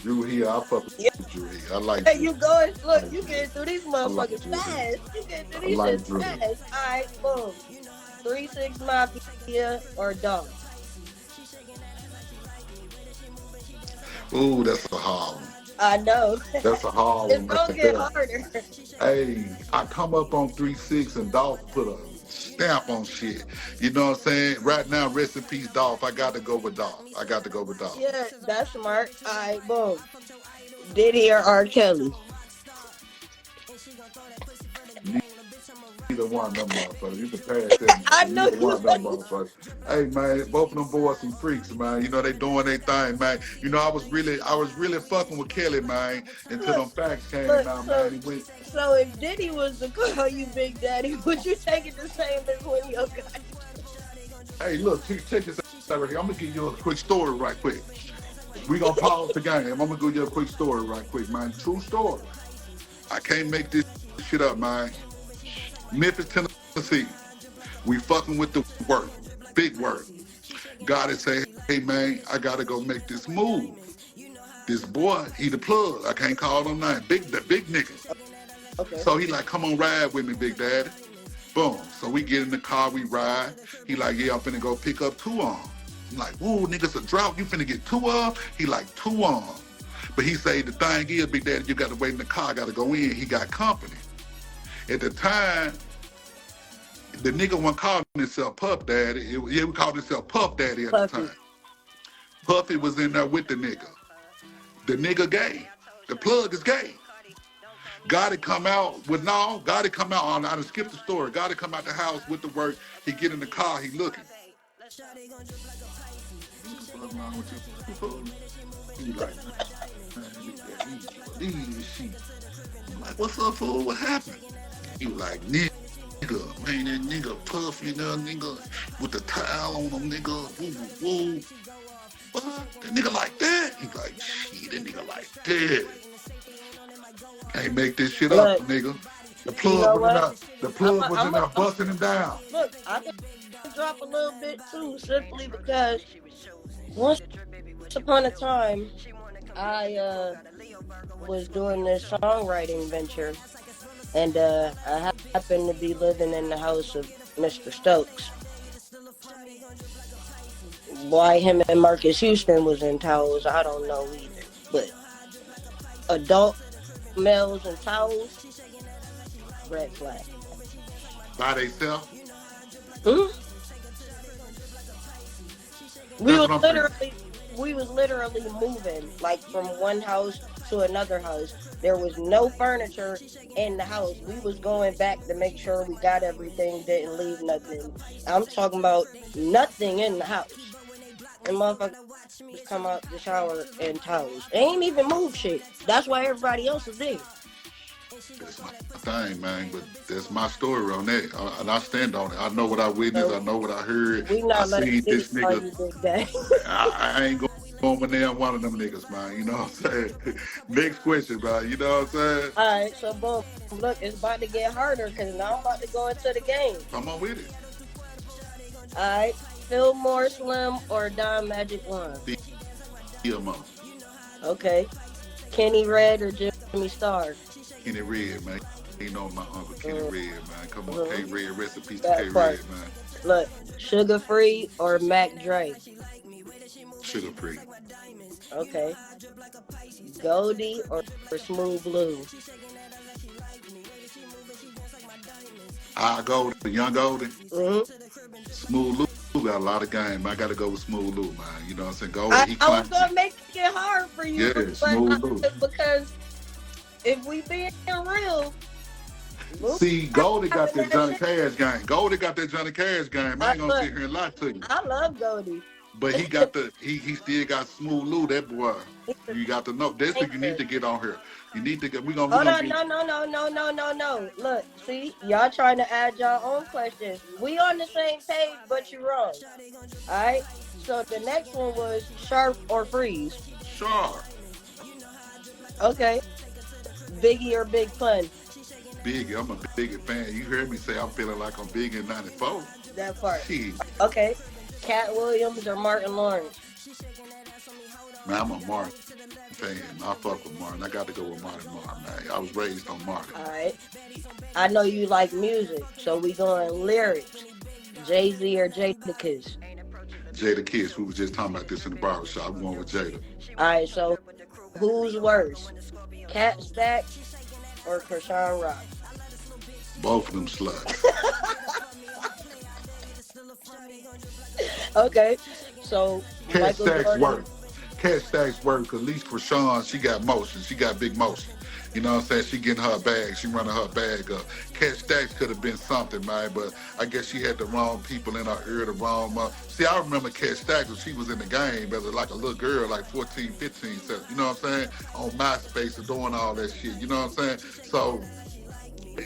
Drew Hill, I fuck with Drew Hill. I like Hey, you going, look, you getting through these motherfuckers fast. You getting through these shit fast. Alright, boom. 3 6 Mafia or Dog? Ooh, that's a hard one. I know. That's a hard It's one gonna right get there. harder. Hey, I come up on 3-6 and Dolph put a stamp on shit. You know what I'm saying? Right now, rest in peace, Dolph. I got to go with Dolph. I got to go with Dolph. Yeah, that's smart. All right, boom. Diddy or R. Kelly? Neither one of them motherfuckers. You can pass that, I man. knew Neither one you of them would. motherfuckers. Hey, man, both of them boys some freaks, man. You know, they doing their thing, man. You know, I was really fucking with Kelly, man, until Look, them facts came look. out, So, man. He went, so if Diddy was to call you Big Daddy, would you take it the same as when your guy? hey, look, check this out right here. I'm gonna give you a quick story right quick. We gonna pause the game. I'm gonna give you a quick story right quick, man. True story. I can't make this shit up, man. Memphis, Tennessee. We fucking with the work. Big work. Gotta say, hey man, I gotta go make this move. This boy, he the plug. I can't call him name. The big nigga. Okay. So he like, come on, ride with me, Big Daddy. Boom. So we get in the car, we ride. He like, yeah, I'm finna go pick up 2 on. I'm like, whoa, niggas a drought. You finna get 2 of? He like, 2 on. But he say, the thing is, Big Daddy, you gotta wait in the car, I gotta go in. He got company. At the time, the nigga wasn't calling himself Puff Daddy. We called himself Puff Daddy at Puffy. the time. Puffy was in there with the nigga. The nigga gay. The plug is gay. Gotta come out with no. Gotta come out on. I done skipped the story. Gotta come out the house with the work. He get in the car. He looking. What's wrong with you, fool? He like, man, these shit. I'm like, what's up, fool? What happened? He was like, nigga, man, that nigga Puffy, that nigga with the towel on him, nigga. Woo, woo. What? That nigga like that? He like, shit, that nigga like that. Can't make this shit up, nigga. The plug was in there. The plug was in there busting him down. Look, I can drop a little bit too, simply because once upon a time, I was doing this songwriting venture, and I happened to be living in the house of Mr. Stokes. Why him and Marcus Houston was in towels, I don't know either. But adult males and towels, red flag. By themselves? We was literally moving, like, from one house to another house. There was no furniture in the house. We was going back to make sure we got everything, didn't leave nothing. I'm talking about nothing in the house. And motherfuckers come out the shower in towels. They ain't even move shit. That's why everybody else is there. That's my thing, man, but that's my story on that. And I stand on it. I know what I witnessed. I know what I heard. We not I seen this nigga. I ain't going over there one of them niggas, man. You know what I'm saying? Next question, man. You know what I'm saying? All right, so boom. Look, it's about to get harder because now I'm about to go into the game. Come on with it. All right, Fillmore Slim or Don Magic One? DMO. Okay. Kenny Red or Jimmy Star? Kenny Red, man. You know my uncle Kenny Red, man. Come on, K Red, rest in peace to That K part. Red, man. Look, Sugar Free or Mac Dre? Sugar free. Okay. Goldie or Smooth Blue? I go to Young Goldie. Mm-hmm. Smooth Lou got a lot of game. I got to go with Smooth Lou, man. You know what I'm saying? Goldie, I was going to make it hard for you. Yeah, Smooth Lou. Because if we being real, see, Goldie got that Johnny Cash game. Goldie got that Johnny Cash game. I ain't gonna sit here and lie to you. I love Goldie. But he got he still got Smooth Lou, that boy. You got to know. That's what you need to get on here. You need to get, No. Look, see, y'all trying to add y'all own questions. We on the same page, but you wrong. Alright? So the next one was Sharp or Freeze? Sharp. Okay. Biggie or Big Pun? Biggie, I'm a Biggie fan. You heard me say I'm feeling like I'm big in 94. That part. Shit. Okay. Cat Williams or Martin Lawrence? Man, I'm a Martin fan. I fuck with Martin. I got to go with Martin, man. I was raised on Martin. Alright. I know you like music, so we going lyrics. Jay-Z or Jadakiss? Jada Kiss. We was just talking about this in the barbershop. I'm going with Jada. All right, so who's worse, Cat Stacks or Krishan Rock? Both of them sluts. Okay, so Cat Michael Stacks Jordan. work. Cat Stacks work, because at least for Sean, she got motion. She got big motion. You know what I'm saying? She getting her bag. She running her bag up. Cat Stacks could have been something, man, but I guess she had the wrong people in her ear, the wrong See, I remember Cat Stacks when she was in the game as like a little girl, like 14, 15, 17, you know what I'm saying? On MySpace and doing all that shit. You know what I'm saying? So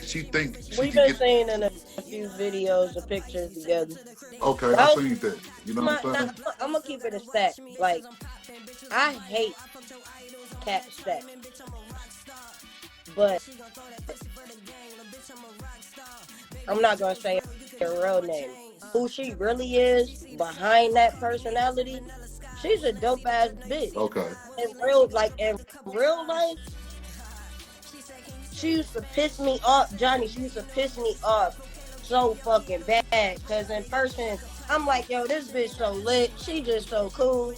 she think she We've can been get... seeing in a few videos and pictures together. Okay, I seen that. You know what I'm saying? I'm gonna keep it a stack. Like, I hate Cat Stack, but I'm not gonna say her real name. Who she really is behind that personality, she's a dope ass bitch. Okay. In real life, she used to piss me off, Johnny. She used to piss me off so fucking bad. Cause in person, I'm like, yo, this bitch so lit. She just so cool.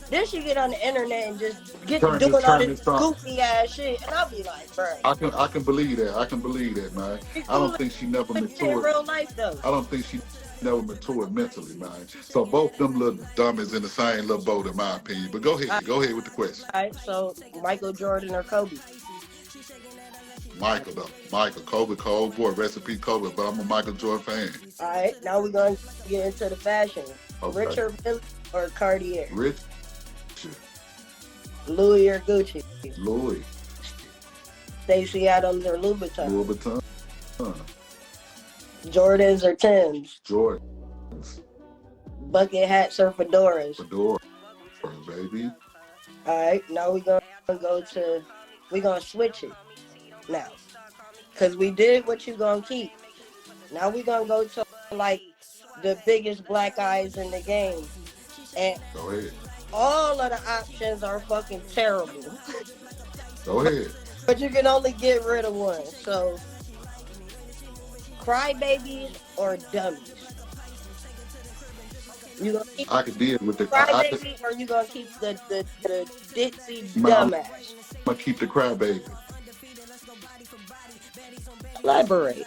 Then she get on the internet and just get to doing all this goofy ass shit, and I'll be like, bro. I can believe that. I can believe that, man. I don't think she never matured. In real life, though. I don't think she never matured mentally, man. So both them little dummies in the same little boat, in my opinion. But go ahead. Go ahead with the question. All right, so Michael Jordan or Kobe? Michael, though. Michael. Kobe, cold boy. Recipe Kobe, but I'm a Michael Jordan fan. All right, now we're going to get into the fashion. Okay. Richard Mille or Cartier? Rich. Louis or Gucci? Louis. Stacey Adams or Louboutin? Louboutin. Jordans or Timbs? Jordans. Bucket hats or fedoras? Fedora, baby. All right, now we're gonna switch it now, cause we did what you gonna keep. Now we're gonna go to like the biggest black eyes in the game, and go ahead. All of the options are fucking terrible. Go ahead. But you can only get rid of one. So, crybabies or dummies? You gonna keep I could deal with the crybaby, or you gonna keep the ditzy dumbass? I'm gonna keep the crybaby. Elaborate.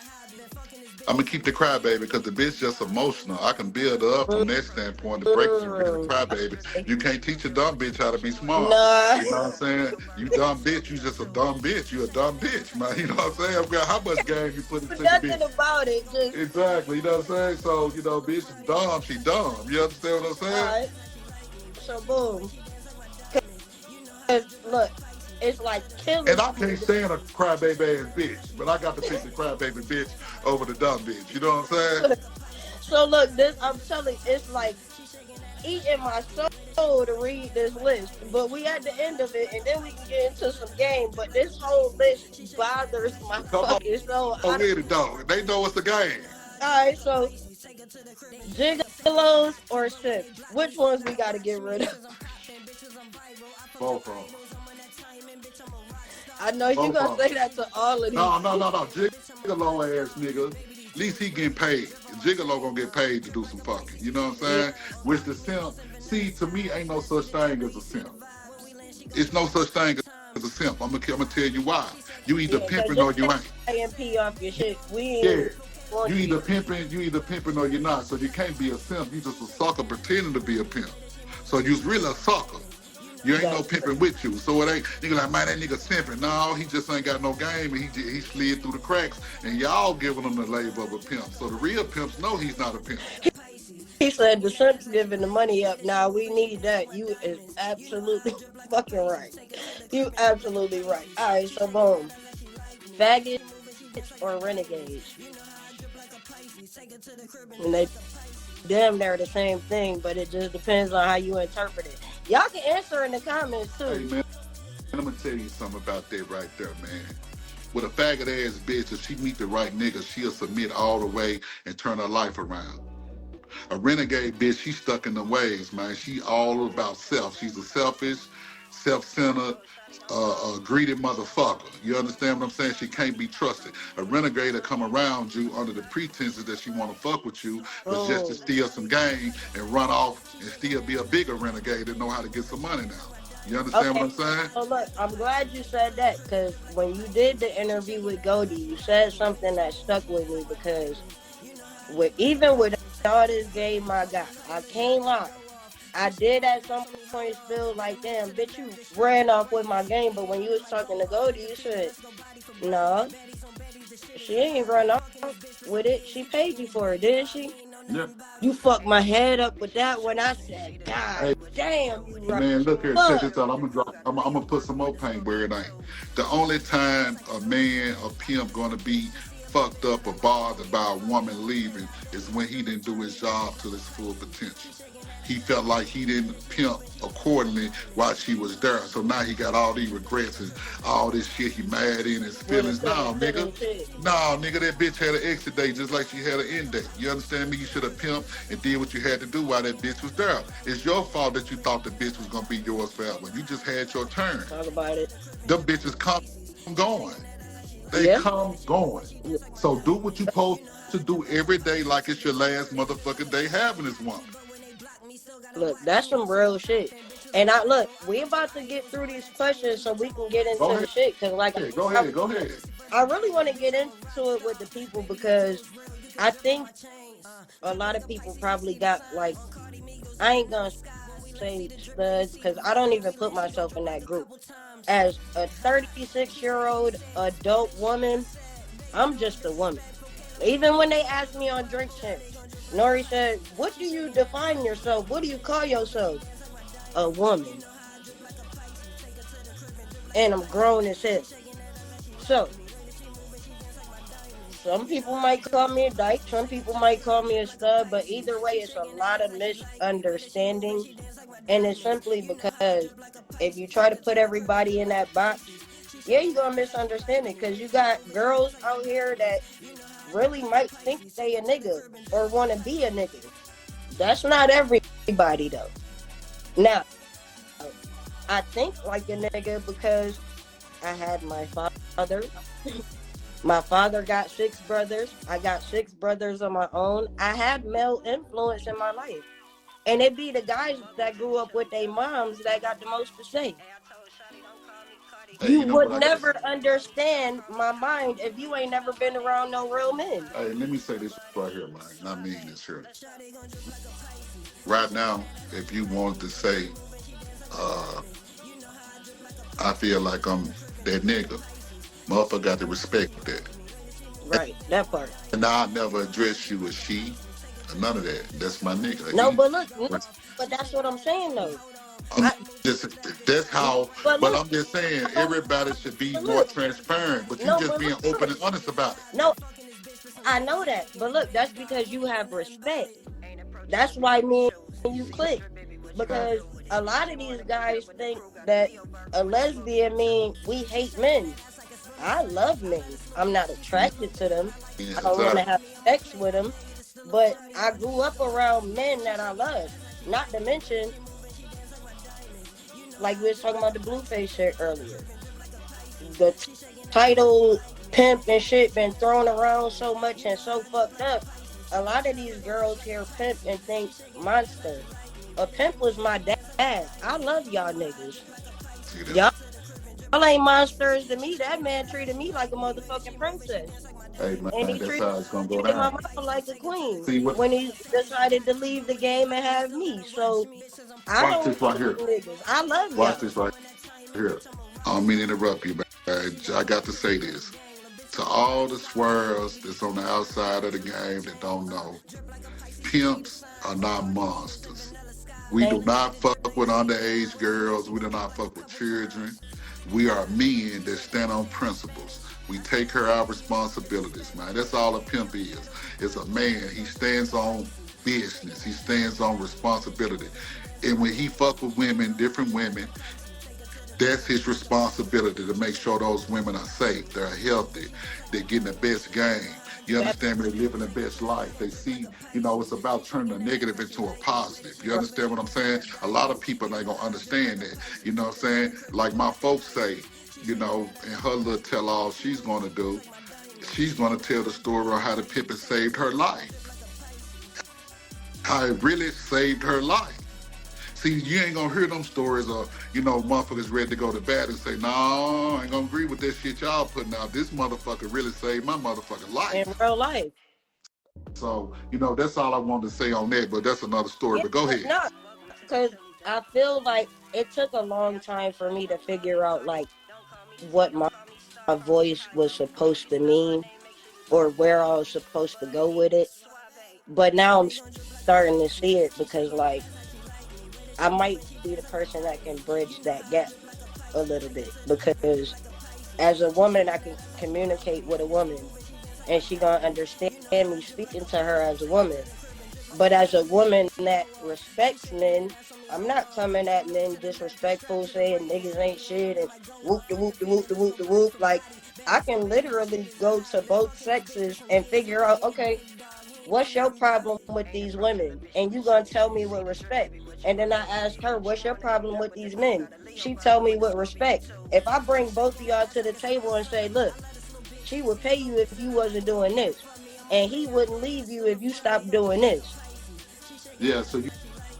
I'm gonna keep the crybaby because the bitch just emotional. I can build her up from that standpoint to break the crybaby. You can't teach a dumb bitch how to be smart. Nah. You know what I'm saying? You dumb bitch, you just a dumb bitch. You a dumb bitch, man. You know what I'm saying? I've got how much game you put into the bitch. Nothing about it. Just... Exactly. You know what I'm saying? So, you know, bitch is dumb. She dumb. You understand what I'm saying? All right. So, boom. Cause, look. It's like killing. And I can't stand a crybaby ass bitch, but I got to pick the crybaby bitch over the dumb bitch. You know what I'm saying? So look, I'm telling you, it's like eating my soul to read this list. But we at the end of it, and then we can get into some game. But this whole list bothers my fucking soul. Oh, with it, dog. They know it's the game. All right, so gigolos or simps? Which ones we got to get rid of? Both of them. I know you gonna say that to all of these. No. Gigolo ass nigga. At least he getting paid. Gigolo gonna get paid to do some fucking. You know what I'm saying? Yeah. Which the simp, see, to me, ain't no such thing as a simp. It's no such thing as a simp. I'm gonna tell you why. You either pimping or you ain't. AMP off your shit. We ain't. Yeah. You either pimping or you're not. So you can't be a simp. You just a sucker pretending to be a pimp. So you's really a sucker. You ain't no pimping with you. So it ain't, nigga like, man, that nigga simping. No, he just ain't got no game and he slid through the cracks and y'all giving him the label of a pimp. So the real pimps know he's not a pimp. He said the simp's giving the money up. Now we need that. You is absolutely fucking right. You absolutely right. All right, so boom. Faggots or renegades? And they damn near the same thing, but it just depends on how you interpret it. Y'all can answer in the comments too. Hey man, I'm gonna tell you something about that right there, man. With a faggot ass bitch, if she meet the right nigga, she'll submit all the way and turn her life around. A renegade bitch, she's stuck in the ways, man. She all about self. She's a selfish, self-centered, greedy motherfucker. You understand what I'm saying? She can't be trusted. A renegade will come around you under the pretenses that she want to fuck with you, but just to Mm. steal some game and run off and still be a bigger renegade and know how to get some money now. You understand what Okay. I'm saying? So look, I'm glad you said that because when you did the interview with Goldie, you said something that stuck with me because even with all this game I got, I can't lie. I did at some points feel like, damn, bitch, you ran off with my game. But when you was talking to Goldie, you said, no, she ain't run off with it. She paid you for it, didn't she? Yeah. You fucked my head up with that when I said, Hey, God damn, you right. man, look here, check Fuck. this out. I'm gonna put some more paint where it ain't. The only time a man or pimp gonna be fucked up or bothered by a woman leaving is when he didn't do his job to his full potential. He felt like he didn't pimp accordingly while she was there. So now he got all these regrets and all this shit he mad in his With feelings. No, nigga. No, nigga, that bitch had an exit date just like she had an end date. You understand me? You should have pimped and did what you had to do while that bitch was there. It's your fault that you thought the bitch was gonna be yours forever. You just had your turn. Talk about it. Them bitches come going. They Yeah. come going. So do what you supposed to do every day like it's your last motherfucking day having this woman. Look, that's some real shit. And look, we about to get through these questions so we can get into the shit. Cause like, Go ahead. I really want to get into it with the people because I think a lot of people probably got like, I ain't gonna say studs because I don't even put myself in that group. As a 36-year-old adult woman, I'm just a woman. Even when they asked me on Drink Champs, Nori said, what do you define yourself? What do you call yourself? A woman. And I'm grown as hell. So, some people might call me a dyke, some people might call me a stud, but either way, it's a lot of misunderstanding. And it's simply because if you try to put everybody in that box, yeah, you're going to misunderstand it because you got girls out here that really might think they a nigga or want to be a nigga. That's not everybody, though. Now, I think like a nigga because I had my father. My father got 6 brothers. I got 6 brothers of my own. I had male influence in my life. And it be the guys that grew up with their moms that got the most to say. Hey, you you know would what never understand my mind if you ain't never been around no real men. Hey, let me say this right here, man. And I mean this here. Right now, if you wanted to say, I feel like I'm that nigga, motherfucker got to respect that. Right, that part. And I'll never address you as she, or none of that. That's my nigga. No, but look, but that's what I'm saying though. That's how, but I'm just saying, everybody should be more transparent, but you just being open and honest about it. No, I know that, but look, that's because you have respect. That's why me and you click. Because a lot of these guys think that a lesbian means we hate men. I love men. I'm not attracted to them. I don't want to have sex with them. But I grew up around men that I love. Not to mention, like we was talking about the Blueface shit earlier. The title pimp and shit been thrown around so much and so fucked up. A lot of these girls hear pimp and think monster. A pimp was my dad. I love y'all niggas. Y'all ain't monsters to me. That man treated me like a motherfucking princess. Hey man, and he that's how it's gonna go treated down. my mama like a queen. See, when he decided to leave the game and have me. So I watch this right here. Niggas. I love y'all. Watch this right here. I don't mean to interrupt you, but I got to say this. To all the swears that's on the outside of the game that don't know, pimps are not monsters. We do not fuck with underage girls. We do not fuck with children. We are men that stand on principles. We take care of our responsibilities, man. That's all a pimp is. It's a man. He stands on business. He stands on responsibility. And when he fuck with women, different women, that's his responsibility to make sure those women are safe, they're healthy, they're getting the best game. You That understand me? They're living their best life. They see, it's about turning a negative into a positive. You understand what I'm saying? A lot of people ain't gonna understand that. You know what I'm saying? Like my folks say, in her little tell all she's gonna do, she's gonna tell the story on how the pimpin' saved her life. How it really saved her life. See, you ain't gonna hear them stories of, motherfuckers ready to go to bed and say, no, I ain't gonna agree with that shit y'all putting out. This motherfucker really saved my motherfucking in life. real life. So, that's all I wanted to say on that, but that's another story. Yeah, But go ahead. no, because I feel like it took a long time for me to figure out like what my voice was supposed to mean or where I was supposed to go with it. But now I'm starting to see it because like I might be the person that can bridge that gap a little bit because as a woman I can communicate with a woman and she gonna understand me speaking to her as a woman. But as a woman that respects men, I'm not coming at men disrespectful, saying niggas ain't shit and whoop de whoop de whoop de whoop de whoop. Like I can literally go to both sexes and figure out, okay, what's your problem with these women? And you gonna tell me with respect. And then I ask her, what's your problem with these men? She tell me with respect. If I bring both of y'all to the table and say, look, she would pay you if you wasn't doing this. And he wouldn't leave you if you stopped doing this. Yeah, so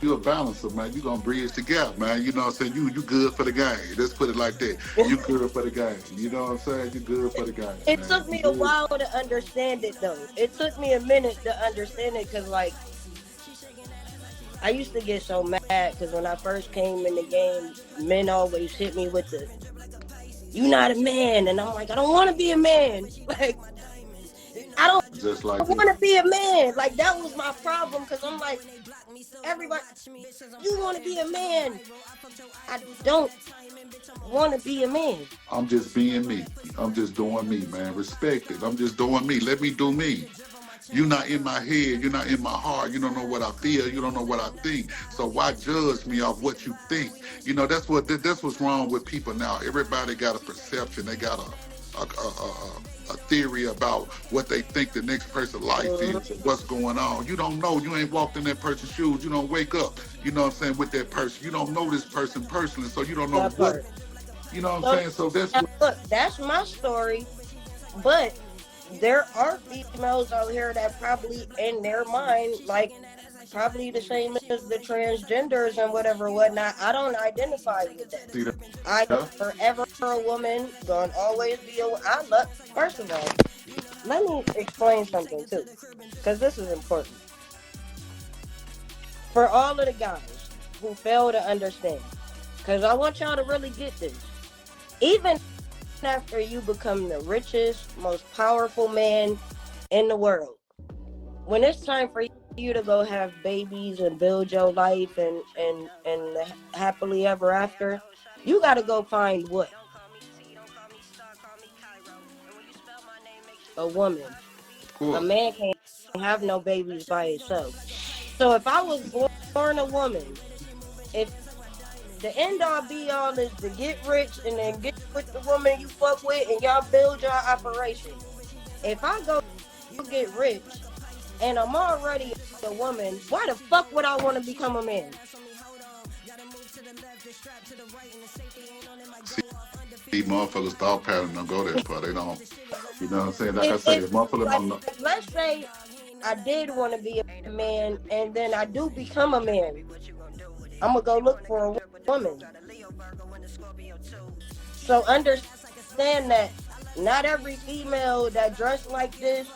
you a balancer, man. You gonna bridge the gap, man. You know what I'm saying? You good for the game. Let's put it like that. You good for the game. You know what I'm saying? You good for the game, It man. took me a while to understand it, though. It took me a minute to understand it because, like, I used to get so mad because when I first came in the game, men always hit me with the, you not a man. And I'm like, I don't want to be a man. Like, I don't Just like want to be a man. Like, that was my problem because I'm like, everybody, you want to be a man. I don't want to be a man. I'm just being me. I'm just doing me, man. Respect it. I'm just doing me. Let me do me. You're not in my head. You're not in my heart. You don't know what I feel. You don't know what I think. So why judge me off what you think? That's what's wrong with people now. Everybody got a perception. They got a theory about what they think the next person's life is, what's going on. You don't know. You ain't walked in that person's shoes. You don't wake up, with that person. You don't know this person personally, so you don't know That what, part. I'm saying? So that's Now, what. look, that's my story. But there are females out here that probably in their mind, like probably the same as the transgenders and whatnot. I don't identify with that. See I am that? forever a woman, gonna always be a. I love. First of all, let me explain something too, because this is important for all of the guys who fail to understand. Because I want y'all to really get this. Even after you become the richest, most powerful man in the world, when it's time for you to go have babies and build your life and happily ever after, you got to go find what? A woman. Of A course. man can't have no babies by himself. So if I was born a woman, if the end all be all is to get rich and then get with the woman you fuck with and y'all build your operation. If I go get rich and I'm already a woman, why the fuck would I want to become a man? See, motherfuckers thought pattern don't go that far. They don't. You know what I'm saying? Like I say, motherfuckers like, don't know. let's say I did want to be a man and then I do become a man. I'm gonna go look for a woman. So understand that not every female that dressed like this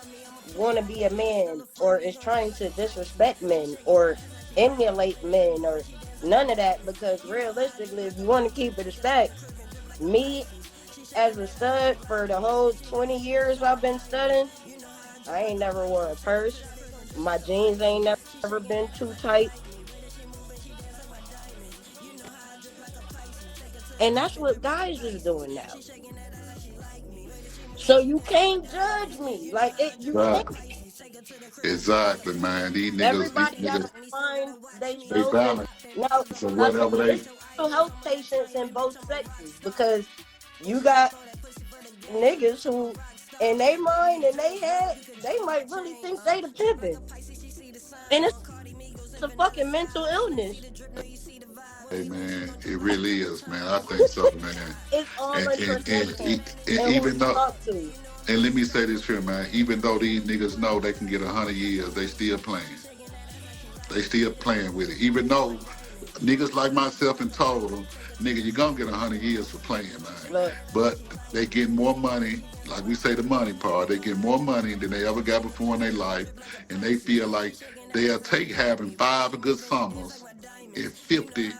want to be a man or is trying to disrespect men or emulate men or none of that, because realistically, if you want to keep it a stack, me as a stud for the whole 20 years I've been studying, I ain't never wore a purse. My jeans ain't never been too tight. And that's what guys is doing now. So you can't judge me. Like you can't. Exactly, man. These Everybody got to niggas, find they themselves. And balance. now So I say whatever they, mental health patients in both sexes, because you got niggas who in their mind, in their head, they might really think they the pimping. And it's a fucking mental illness. Hey man, it really is, man. I think so, man. It's all And in and, and, perception and and who even you though, talk to. and let me say this here, man. Even though these niggas know they can get 100 years, they still playing. They still playing with it. Even though niggas like myself and told them, nigga, you're gonna get 100 years for playing, man. Look, But they get more money, like we say the money part, they get more money than they ever got before in their life, and they feel like they'll take having 5 good summers and 50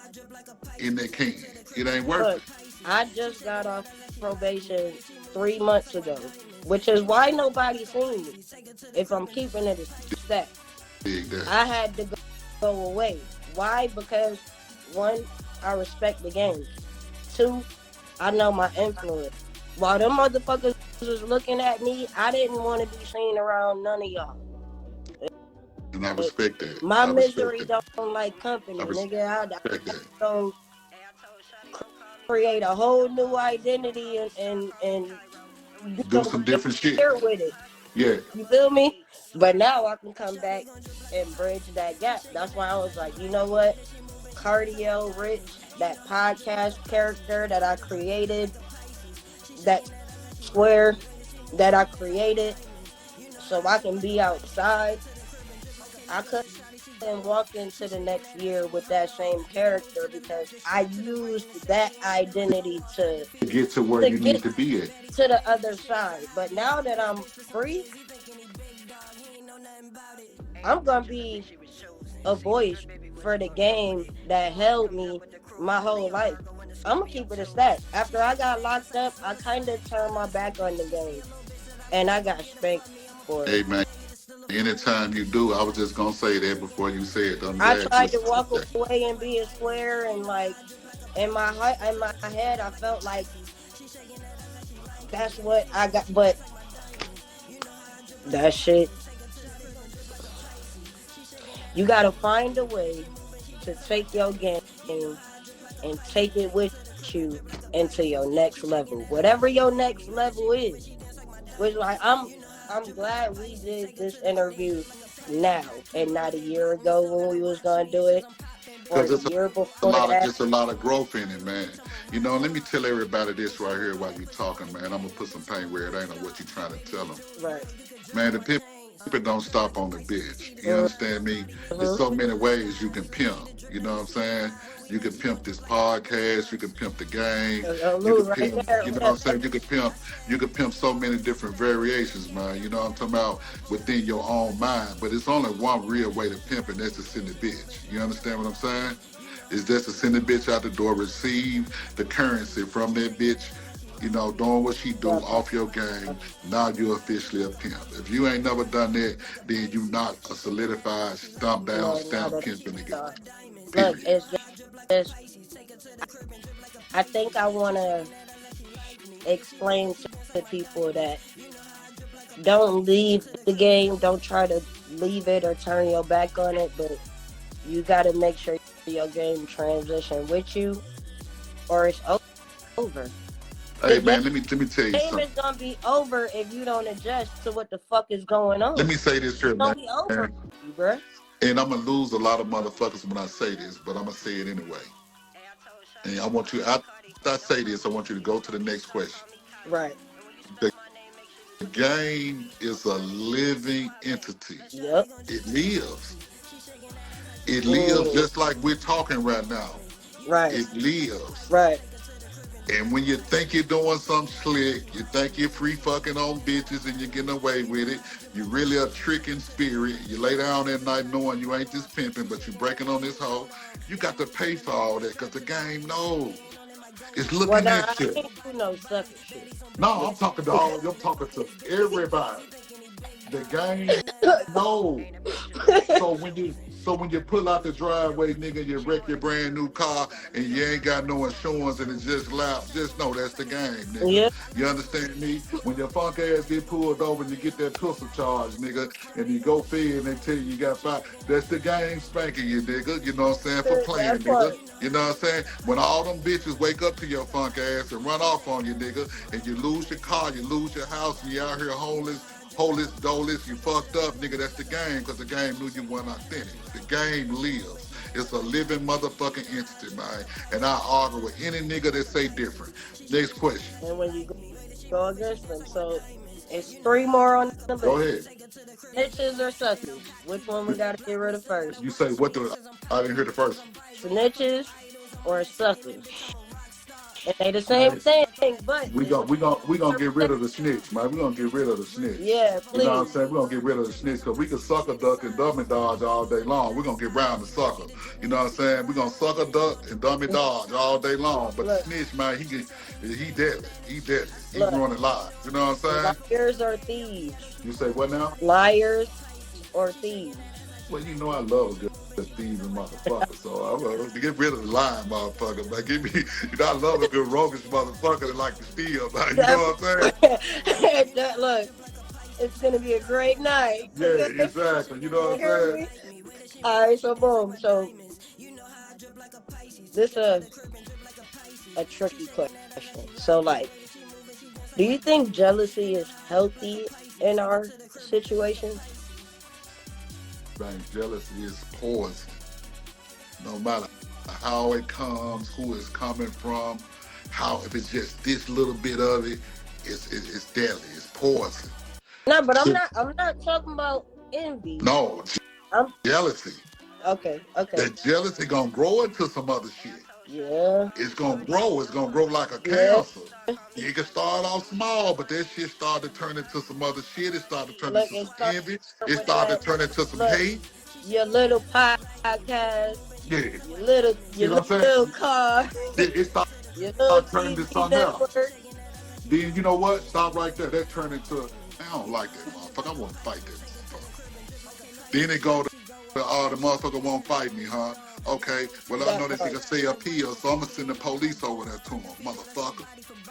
in their can. It ain't worth look, it. I just got off probation 3 months ago, which is why nobody seen me. If I'm keeping it a stat, Dig that. I had to go away. Why? Because 1, I respect the game. 2, I know my influence. While them motherfuckers was looking at me, I didn't want to be seen around none of y'all. And I respect that. My I respect misery that. don't like company, I nigga. I respect that. don't create a whole new identity and Do some different shit. here with it. Yeah. You feel me? But now I can come back and bridge that gap. That's why I was like, you know what? Cardio Rich, that podcast character that I created, that square that I created, so I can be outside. I couldn't walk into the next year with that same character because I used that identity to Get to where to you get need to be at. to the other side. But now that I'm free, I'm gonna be a voice for the game that held me my whole life. I'm gonna keep it a stat. After I got locked up, I kind of turned my back on the game, and I got spanked for it. Hey man, anytime you do, I was just gonna say that before you say it. I'm I glad tried you to walk away and be a square, and like in my head, I felt like that's what I got. But that shit, you gotta find a way to take your game and take it with you into your next level, whatever your next level is. Which like I'm glad we did this interview now and not a year ago when we was gonna do it, or because a year before that. it's a lot of growth in it, man. You know, let me tell everybody this right here while you talking, man. I'm gonna put some paint where it ain't on what you trying to tell them. Right. Man, the pimp don't stop on the bitch. You understand me? There's so many ways you can pimp. You know what I'm saying? You can pimp this podcast. You can pimp the game. You can pimp, you know what I'm saying? You can pimp so many different variations, man. You know what I'm talking about? Within your own mind. But it's only one real way to pimp, and that's to send the bitch. You understand what I'm saying? It's just to send the bitch out the door, receive the currency from that bitch, you know, doing what she do off your game. Now you're officially a pimp. If you ain't never done that, then you not a solidified, stamp down, stamp pimping again. Look, it's just, I think I want to explain to people that don't leave the game, don't try to leave it or turn your back on it, but you got to make sure your game transition with you or it's over. Hey man, let me tell you The game something. is gonna be over if you don't adjust to what the fuck is going on. Let me say this here, It's man. gonna be over, bruh. And I'm gonna lose a lot of motherfuckers when I say this, but I'm gonna say it anyway. And I want you, after I say this, I want you to go to the next question. Right. The game is a living entity. Yep. It lives. It lives just like we're talking right now. Right. It lives. Right. And when you think you're doing something slick, you think you're free fucking on bitches and you're getting away with it, you really a tricking spirit. You lay down at night knowing you ain't just pimping, but you breaking on this hoe. You got to pay for all that because the game knows. It's looking at you. I ain't do no sucker shit. No, I'm talking to all. I'm talking to everybody. The game knows. So So when you pull out the driveway, nigga, you wreck your brand new car and you ain't got no insurance and it's just loud, just know that's the game, nigga. Yeah. You understand me? When your funk ass get pulled over and you get that pistol charge, nigga, and you go fed and they tell you got five, that's the game spanking you, nigga. You know what I'm saying? For playing, That part. nigga. You know what I'm saying? When all them bitches wake up to your funk ass and run off on you, nigga, and you lose your car, you lose your house, and you out here homeless, doleless, you fucked up, nigga, that's the game, because the game knew you weren't authentic. The game lives. It's a living motherfucking entity, man. And I argue with any nigga that say different. Next question. And when you go against them, so it's 3 more on the list. Go ahead. Snitches or suckers? Which one we gotta get rid of first? You say what the? I didn't hear the first. Snitches or suckers? And they the same thing, but we gonna get rid of the snitch, man. We gonna get rid of the snitch. Yeah, please. You know what I'm saying? We gonna get rid of the snitch because we can sucker, duck, and dummy dodge all day long. We gonna get round the sucker. You know what I'm saying? We gonna sucker, duck, and dummy dodge all day long. But the snitch, man, he deadly. He deadly. He running live. You know what I'm saying? Liars or thieves? You say what now? Liars or thieves? Well, you know I love a good thieving motherfucker, so I love to get rid of the lying motherfucker. Man, give me, you know, I love a good roguish motherfucker that like to steal. Man, you know what I'm saying? Look, it's gonna be a great night. Yeah, exactly. You know what I'm saying? All right, so boom. So this a tricky question. So like, do you think jealousy is healthy in our situation? Man, jealousy is poison. No matter how it comes, who it's coming from, how if it's just this little bit of it, it's deadly. It's poison. No, but I'm not talking about envy. No, jealousy. Okay. That jealousy gonna grow into some other shit. Yeah. It's gonna grow. It's gonna grow like a cancer. You can start off small, but that shit started to turn into some other shit. It started to turn into some envy. It started to turn into some hate. Your little podcast. Yeah. Your little car. It started turning into something else. Then you know what? Stop right there. That turned into, I don't like that motherfucker. I want to fight that motherfucker. Then it go to, the motherfucker won't fight me, huh? Okay, well, I know that nigga say appeal, so I'm going to send the police over there to him, motherfucker.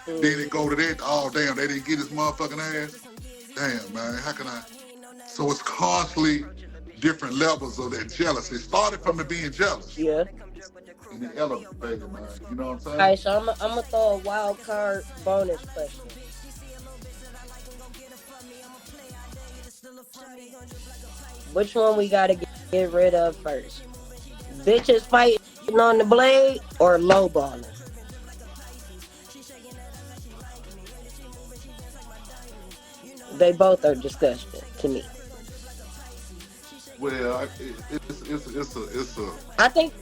Then it go to that, oh, damn, they didn't get his motherfucking ass? Damn, man, how can I? So it's constantly different levels of that jealousy. It started from it being jealous. Yeah. And the elevator, man, you know what I'm saying? All right, so I'm going to throw a wild card bonus question. Which one we got to get rid of first? Bitches fighting on the blade or lowballing? They both are disgusting to me. Well, it's a. I think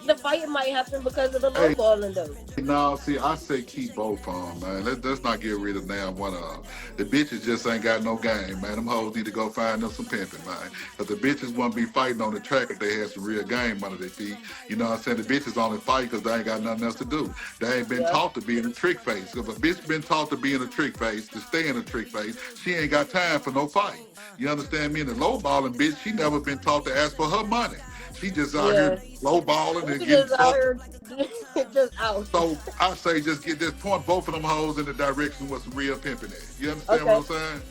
the fight might happen because of the lowballing, though. No, see, I say keep both of them, man. Let's not get rid of now one of them. The bitches just ain't got no game, man. Them hoes need to go find them some pimping, man. Because the bitches wouldn't be fighting on the track if they had some real game under their feet. You know what I'm saying? The bitches only fight because they ain't got nothing else to do. They ain't been taught to be in a trick face. If a bitch been taught to be in a trick face, to stay in a trick face, she ain't got time for no fight. You understand me? And the lowballing bitch, she never been taught to ask for her money. She just out here lowballing and getting fucked. Just out. So I say just point both of them hoes in the direction with some real pimping at. You understand what I'm saying?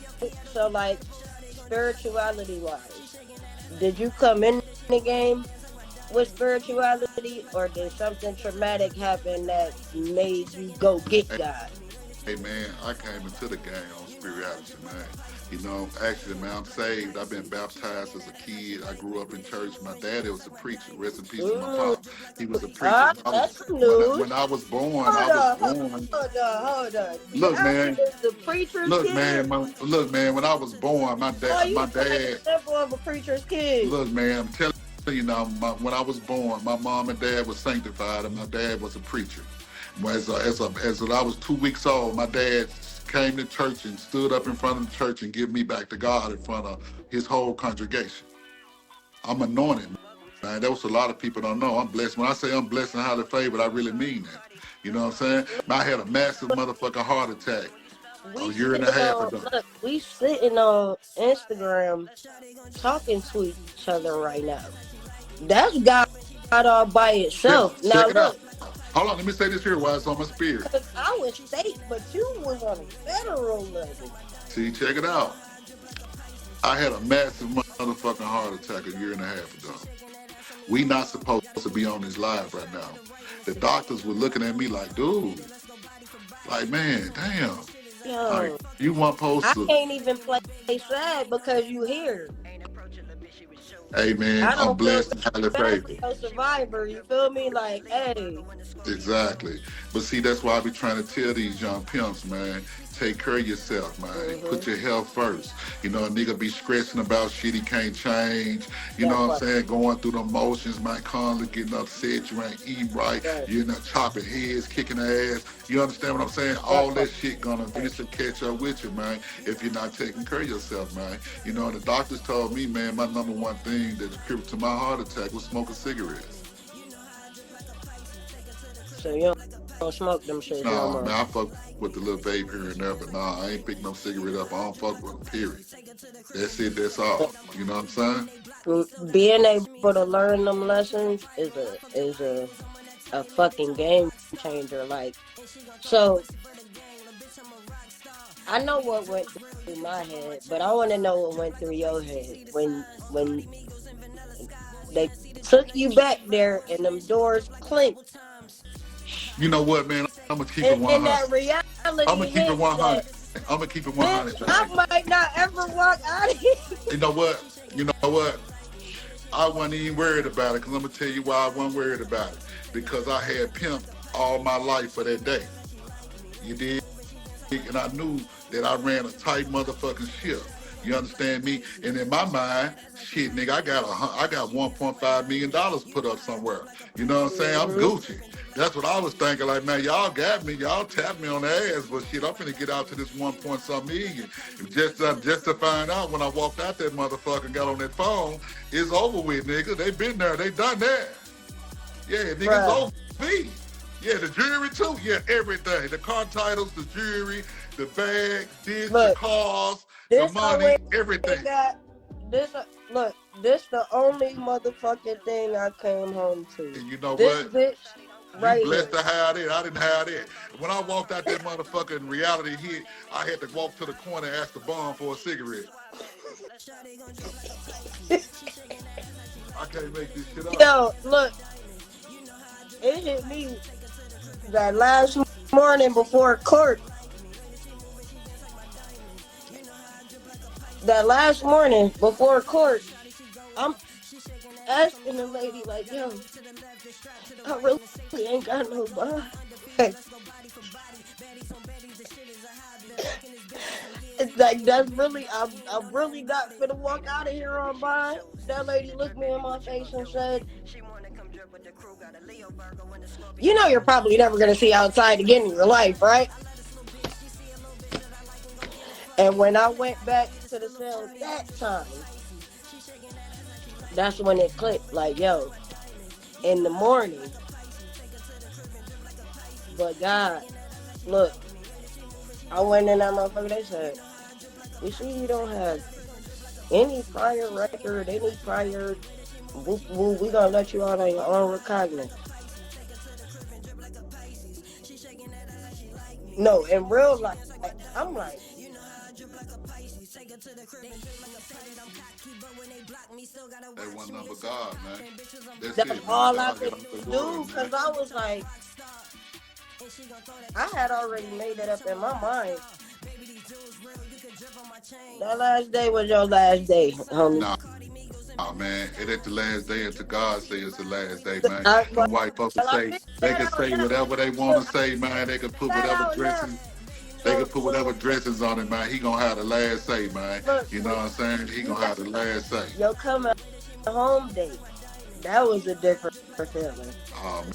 So like spirituality wise, did you come in the game with spirituality or did something traumatic happen that made you go get God? Hey man, I came into the game on spirituality, man. You know, actually, man, I'm saved. I've been baptized as a kid. I grew up in church. My daddy was a preacher. Rest in peace to my pop. He was a preacher. That's news. When I was born, Hold on. Look, man. The preacher's look, kid? man. When I was born, my dad. Example of a preacher's kid. Look, man, I'm telling you now. When I was born, my mom and dad was sanctified, and my dad was a preacher. As I was 2 weeks old, my dad came to church and stood up in front of the church and give me back to God in front of his whole congregation. I'm anointed, man. That was a lot of people don't know. I'm blessed. When I say I'm blessed and highly favored, I really mean that. You know what I'm saying? I had a massive motherfucking heart attack a year and a half ago. Look, we sitting on Instagram talking to each other right now. That's God all by itself. Check Now it out. look, Hold on, let me say this here while it's on my spirit. cause I was state, but you was on a federal level. See, check it out. I had a massive motherfucking heart attack a year and a half ago. We not supposed to be on this live right now. The doctors were looking at me like, dude, like, man, damn. Like, Yo, you weren't supposed I to. can't even play sad because you here. Hey, man, I I'm don't feel blessed and highly bad for favored. your survivor. You feel me? Like, hey, Exactly. But see, that's why I be trying to tell these young pimps, man, take care of yourself, man. mm-hmm. Put your health first. You know, a nigga be stressing about shit he can't change. You That know what I'm part, saying? Going through the motions, man, constantly getting upset. You ain't eating right. right, You're not chopping heads, kicking ass. You understand what I'm saying? that All part. that shit gonna eventually catch up with you, man, if you're not taking care of yourself, man. You know, the doctors told me, man, my number one thing that contributed to my heart attack was smoking cigarettes. So you don't smoke them shits no No, more. man, I fuck with the little vape here and there, but nah, I ain't pick no cigarette up. I don't fuck with them, period. That's it, that's all. You know what I'm saying? Being able to learn them lessons is a fucking game changer. Like, so I know what went through my head, but I want to know what went through your head when they took you back there and them doors clinked. You know what, man? I'm gonna keep it And 100. that I'm reality gonna keep it hit 100. that, I'm gonna keep it bitch, 100, I man. might not ever walk out of here. You know what? You know what? I wasn't even worried about it because I'm gonna tell you why I wasn't worried about it. Because I had pimp all my life for that day. You did? And I knew that I ran a tight motherfucking ship. You understand me? And in my mind, shit, nigga, I got $1.5 million put up somewhere. You know what I'm saying? I'm Mm-hmm. Gucci. That's what I was thinking. Like, man, y'all got me, y'all tapped me on the ass, but shit, I'm finna get out to this 1 point some million. Just to find out when I walked out that motherfucker and got on that phone, it's over with, nigga. They been there, they done that. Yeah, niggas Bruh, OV. Yeah, the jewelry too. Yeah, everything. The car titles, the jewelry, the bag, this, the look, cars, the this I money, went everything. and got this. Look, this the only motherfucking thing I came home to. And you know This what? bitch You right blessed here. to have it. I didn't have it. When I walked out that motherfucker and reality hit, I had to walk to the corner and ask the bum for a cigarette. I can't make this shit up. Yo, look, it hit me that last morning before court. That last morning before court, I'm asking the lady like, yo, I really ain't got no bond. It's like that's really I'm really not finna walk out of here on bond. That lady looked me in my face and said, you know you're probably never gonna see outside again in your life, right? And when I went back to the cell that time, that's when it clicked. Like, yo, in the morning, but God, look, I went in that motherfucker. They said, "We see you don't have any prior record, any prior. Whoop, whoop, we gonna let you out on your own recognizance." No, in real life, I'm like, That one number God, man. That's that's it, man. all I God could got the glory, do man. because I was like, I had already made it up in my mind. That last day was your last day, homie. Nah, man, it ain't the last day until God say it's the last day, man. Well, Them white folks will I say figured they that can out say now. whatever they want to say, man. They can put That whatever out now. dressing, they can So, put whatever so dressings on it, man. He gonna have the last say, man. look, You know when what I'm saying? He you gonna got have the last say. your coming home date, that was a different feeling. Oh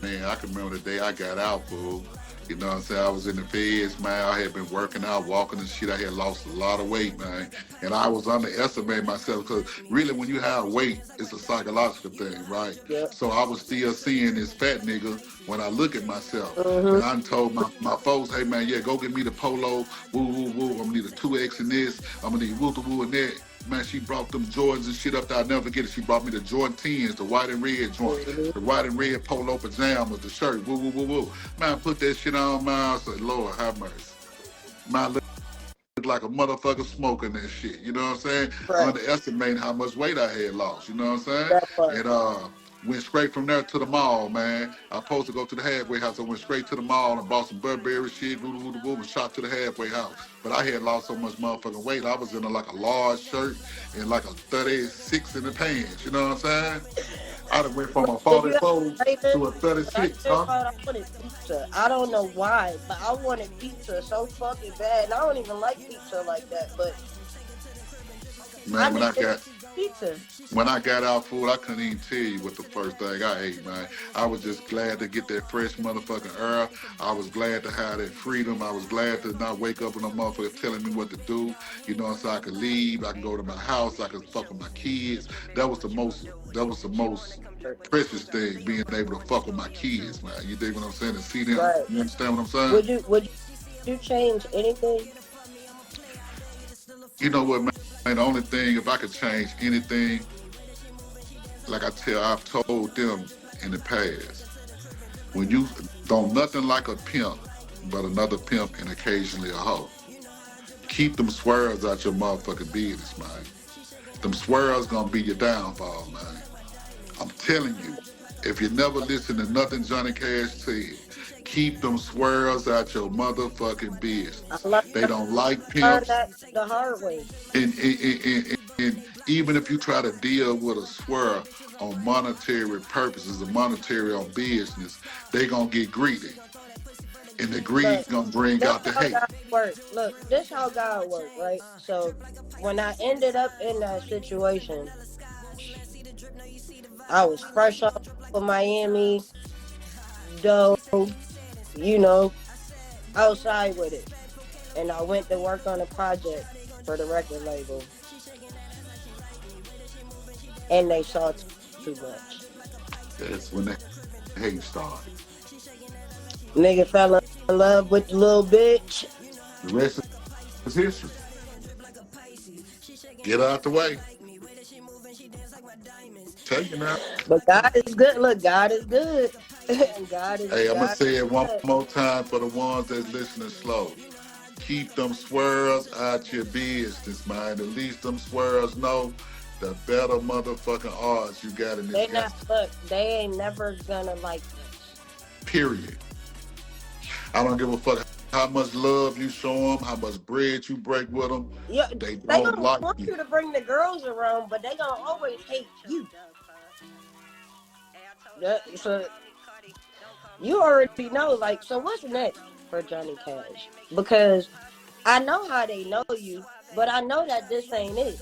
man, I can remember the day I got out, fool. You know what I'm saying? I was in the feds, man. I had been working out, walking and shit. I had lost a lot of weight, man. And I was underestimating myself because really when you have weight, it's a psychological thing, right? Yep. So I was still seeing this fat nigga when I look at myself. Mm-hmm. And I told my folks, hey man, yeah, go get me the polo, woo, woo, woo. I'm gonna need a 2X in this. I'm gonna need woo, woo, in that. Man, she brought them Jordans and shit up there. I'll never forget it. She brought me the Jordan 10s, the white and red joint, the white and red polo pajamas, the shirt, woo, woo, woo, woo. Man, I put that shit on, man. I said, Lord, have mercy. Man, look like a motherfucker smoking that shit. You know what I'm saying? Right. Underestimating how much weight I had lost. You know what I'm saying? That part. And went straight from there to the mall, man. I was supposed to go to the halfway house. I went straight to the mall and bought some Burberry shit, woo, woo, woo, and shot to the halfway house. But I had lost so much motherfucking weight. I was in like a large shirt and like a 36 in the pants. You know what I'm saying? I done went from a Did you have 44 cravings? to a I 36, just huh? thought I wanted pizza. I don't know why, but I wanted pizza so fucking bad. And I don't even like pizza like that, but I Man, needed pizza. when I got out food, I couldn't even tell you what the first thing I ate, man. I was just glad to get that fresh motherfucking air. I was glad to have that freedom. I was glad to not wake up with a motherfucker telling me what to do. You know, so I could leave. I could go to my house. I could fuck with my kids. That was the most. That was the most precious thing, being able to fuck with my kids, man. You dig what I'm saying? And see them. Right. You understand what I'm saying? Would you change anything? You know what, man? The only thing, if I could change anything, like I've told them in the past, when you don't nothing like a pimp, but another pimp and occasionally a hoe. Keep them swears out your motherfucking business, man. Them swears gonna be your downfall, man. I'm telling you, if you never listen to nothing Johnny Cash said, keep them swears out your motherfucking I business. learned They don't like pimps. that the hard way. And even if you try to deal with a swear on monetary purposes or monetary on business, they gonna get greedy. And the greed Look, gonna bring that's out the how hate. God works. Look, this how God works, right? So when I ended up in that situation, I was fresh off of Miami, dough, you know, outside with it. And I went to work on a project for the record label. And they saw too much. That's when the hate started. Nigga fell in love with the little bitch. The rest is history. Get out the way. Tell you now. But God is good. Look, God is good. God is Hey, I'm gonna God say is it one good. more time for the ones that's listening slow. Keep them swears out your business, man. The least them swears know, the better motherfucking odds you got in this They game. not look, they ain't never gonna like this. Period. I don't give a fuck how much love you show them, how much bread you break with them. Yeah, They they don't gonna like want you. you to bring the girls around, but they gonna always hate you. So you already know, like, so what's next for Johnny Cash? Because I know how they know you, but I know that this ain't it.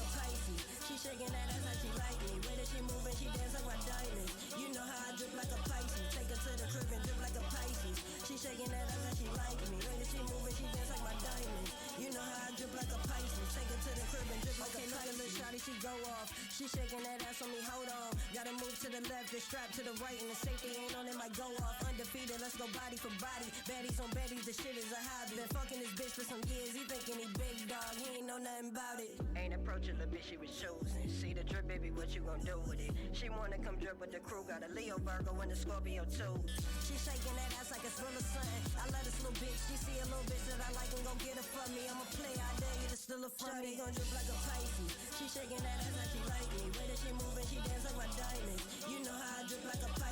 She shaking that ass on me, hold on. Gotta move to the left and strap to the right, and the safety ain't on, it might go off. Undefeated, let's go body for body. Baddies on baddies, the shit is a hobby. Been fucking this bitch for some years, he thinking he big dog, he ain't know nothing about it. Ain't approaching the bitch, she was chosen. See the drip, baby, what you gon' do with it? She wanna come drip with the crew, got a Leo Virgo and a Scorpio too. She shaking that ass like it's full of something. I love this little bitch, she see a little bitch that I like and gon' get her for me. I'ma play out there, you just still a for me. Gon' drip like a Pisces. She shaking that ass like she like me. Way that she moving, she dance like my diamonds. You know how I drip like a Pisces.